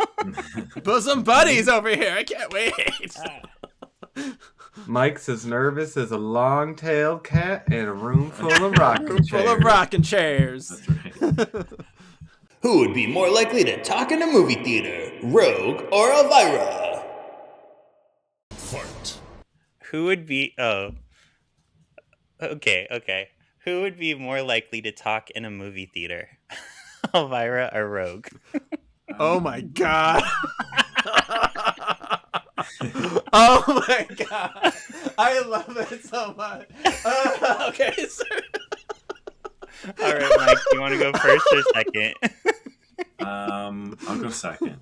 Bosom buddies over here. I can't wait. Mike's as nervous as a long-tailed cat in a room full of rocking chairs. Full of rocking chairs. That's right. Who would be more likely to talk in a movie theater, Rogue or Elvira? Fight. Who would be okay. Who would be more likely to talk in a movie theater? Elvira or Rogue? Oh my god. Oh my god. I love it so much. Okay, sir. All right, Mike, do you want to go first or second? I'll go second.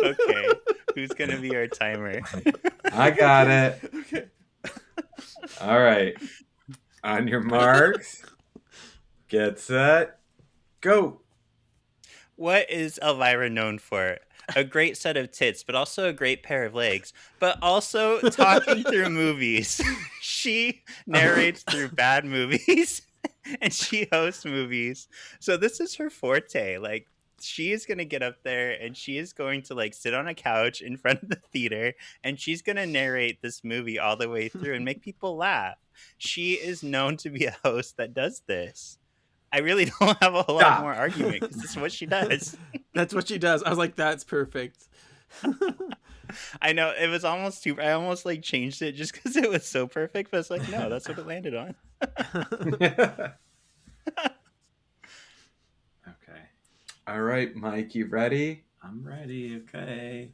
Okay. Who's going to be our timer? I got it. Okay. All right. On your marks. Get set. Go. What is Elvira known for? A great set of tits, but also a great pair of legs, but also talking through movies. She narrates through bad movies and she hosts movies. So this is her forte. Like, she is going to get up there and she is going to like sit on a couch in front of the theater and she's going to narrate this movie all the way through and make people laugh. She is known to be a host that does this. I really don't have a whole lot more argument because this is what she does. That's what she does. I was like, that's perfect. I know it was almost too. I almost like changed it just because it was so perfect. But it's like, no, that's what it landed on. Okay. All right, Mike, you ready? I'm ready. Okay.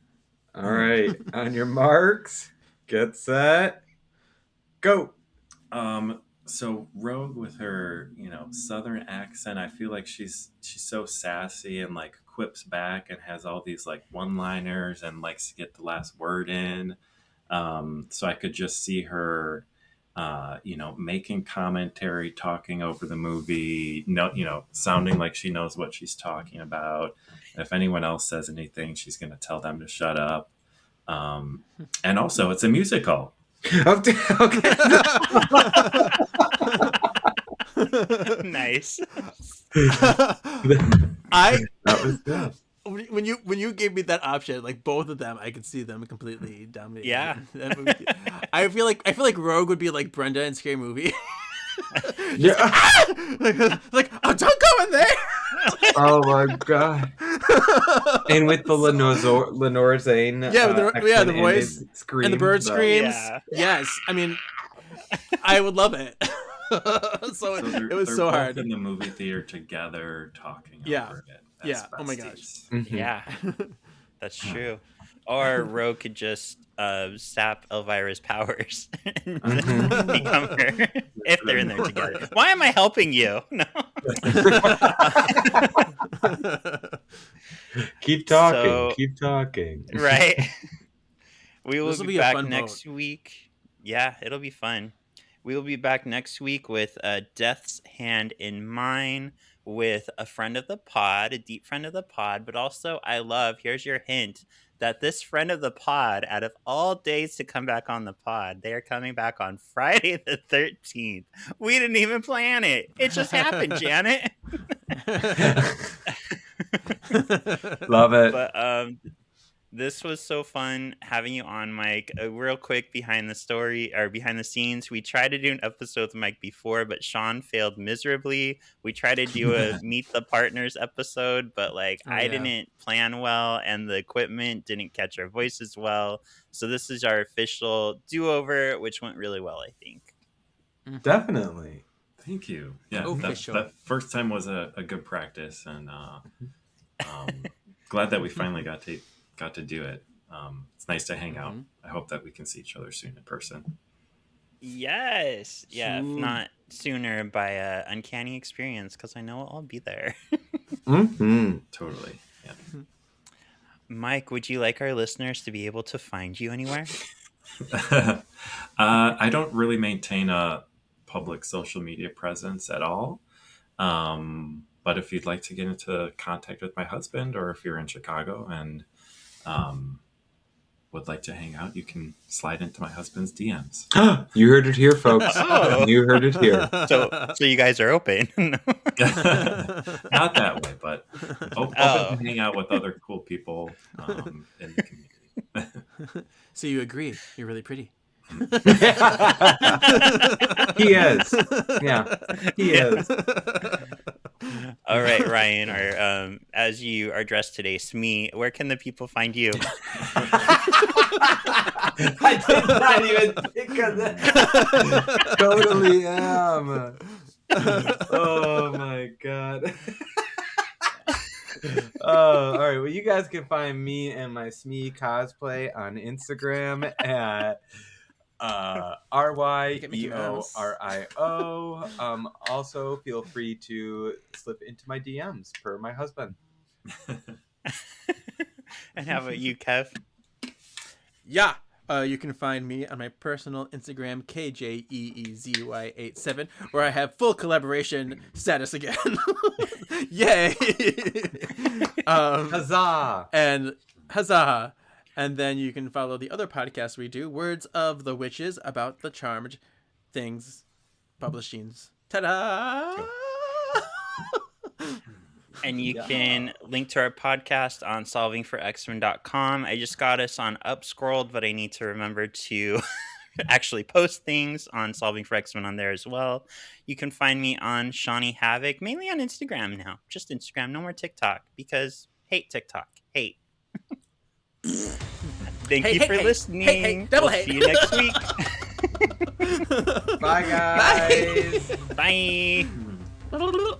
All right. On your marks. Get set. Go. So Rogue with her, Southern accent, I feel like she's so sassy and like quips back and has all these like one-liners and likes to get the last word in. So I could just see her, making commentary, talking over the movie, sounding like she knows what she's talking about. If anyone else says anything, she's going to tell them to shut up. And also, it's a musical. Okay. Nice. That was good. When you gave me that option, like both of them, I could see them completely dominating. Yeah. That movie. I feel like Rogue would be like Brenda in Scary Movie. Yeah. like, oh, don't go in there. Oh my god. And with the Lenore Zane. Yeah, the voice scream, and the bird screams. Yeah. Yes, I mean, I would love it. So it was they're so both hard. in the movie theater together talking Yeah. over it. Yeah. Oh my besties. gosh. Mhm. Yeah, that's true. Or Rogue could just sap Elvira's powers and become her if they're in there together. Why am I helping you? No. Keep talking. So- Keep talking. Right. We will This'll be be a back fun next week. Yeah, it'll be fun. We will be back next week with Death's Hand in Mine with a friend of the pod, a deep friend of the pod, but also here's your hint, that this friend of the pod, out of all days to come back on the pod, they are coming back on Friday the 13th. We didn't even plan it. It just happened, Janet. Love it. But This was so fun having you on, Mike. Real quick behind the scenes, we tried to do an episode with Mike before, but Sean failed miserably. We tried to do a Meet the Partners episode, but I didn't plan well and the equipment didn't catch our voices well. So this is our official do-over, which went really well, I think. Definitely. Thank you. Yeah, that first time was a good practice, and glad that we finally got to do it. It's nice to hang out. I hope that we can see each other soon in person. Yes. Yeah, if not sooner, by Uncanny Experience, because I know I'll be there. Totally. Yeah. Mike, would you like our listeners to be able to find you anywhere? I don't really maintain a public social media presence at all. But if you'd like to get into contact with my husband, or if you're in Chicago and would like to hang out, you can slide into my husband's DMs. You heard it here, folks. You heard it here. So you guys are open. Not that way, but open to hang out with other cool people in the community. So you agree? You're really pretty. He is. Yeah, he is. All right, Ryan, as you are dressed today, Smee, where can the people find you? I did not even think of that. Totally am. Oh my god. All right. Well, you guys can find me and my Smee cosplay on Instagram at RYEORIO. Also, feel free to slip into my DMs per my husband. And how about you, Kev? Yeah. You can find me on my personal Instagram, KJEEZY87, where I have full collaboration status again. Yay! Huzzah! And huzzah! And then you can follow the other podcast we do, Words of the Witches, about the charmed things publishings. Ta-da! And you can link to our podcast on solvingforxmen.com. I just got us on Upscrolled, but I need to remember to actually post things on Solving for X-Men on there as well. You can find me on Shawnee Havoc, mainly on Instagram now. Just Instagram, no more TikTok, because hate TikTok. Hate. Thank you for listening. Double we'll hate. See you next week. Bye, guys. Bye. Bye.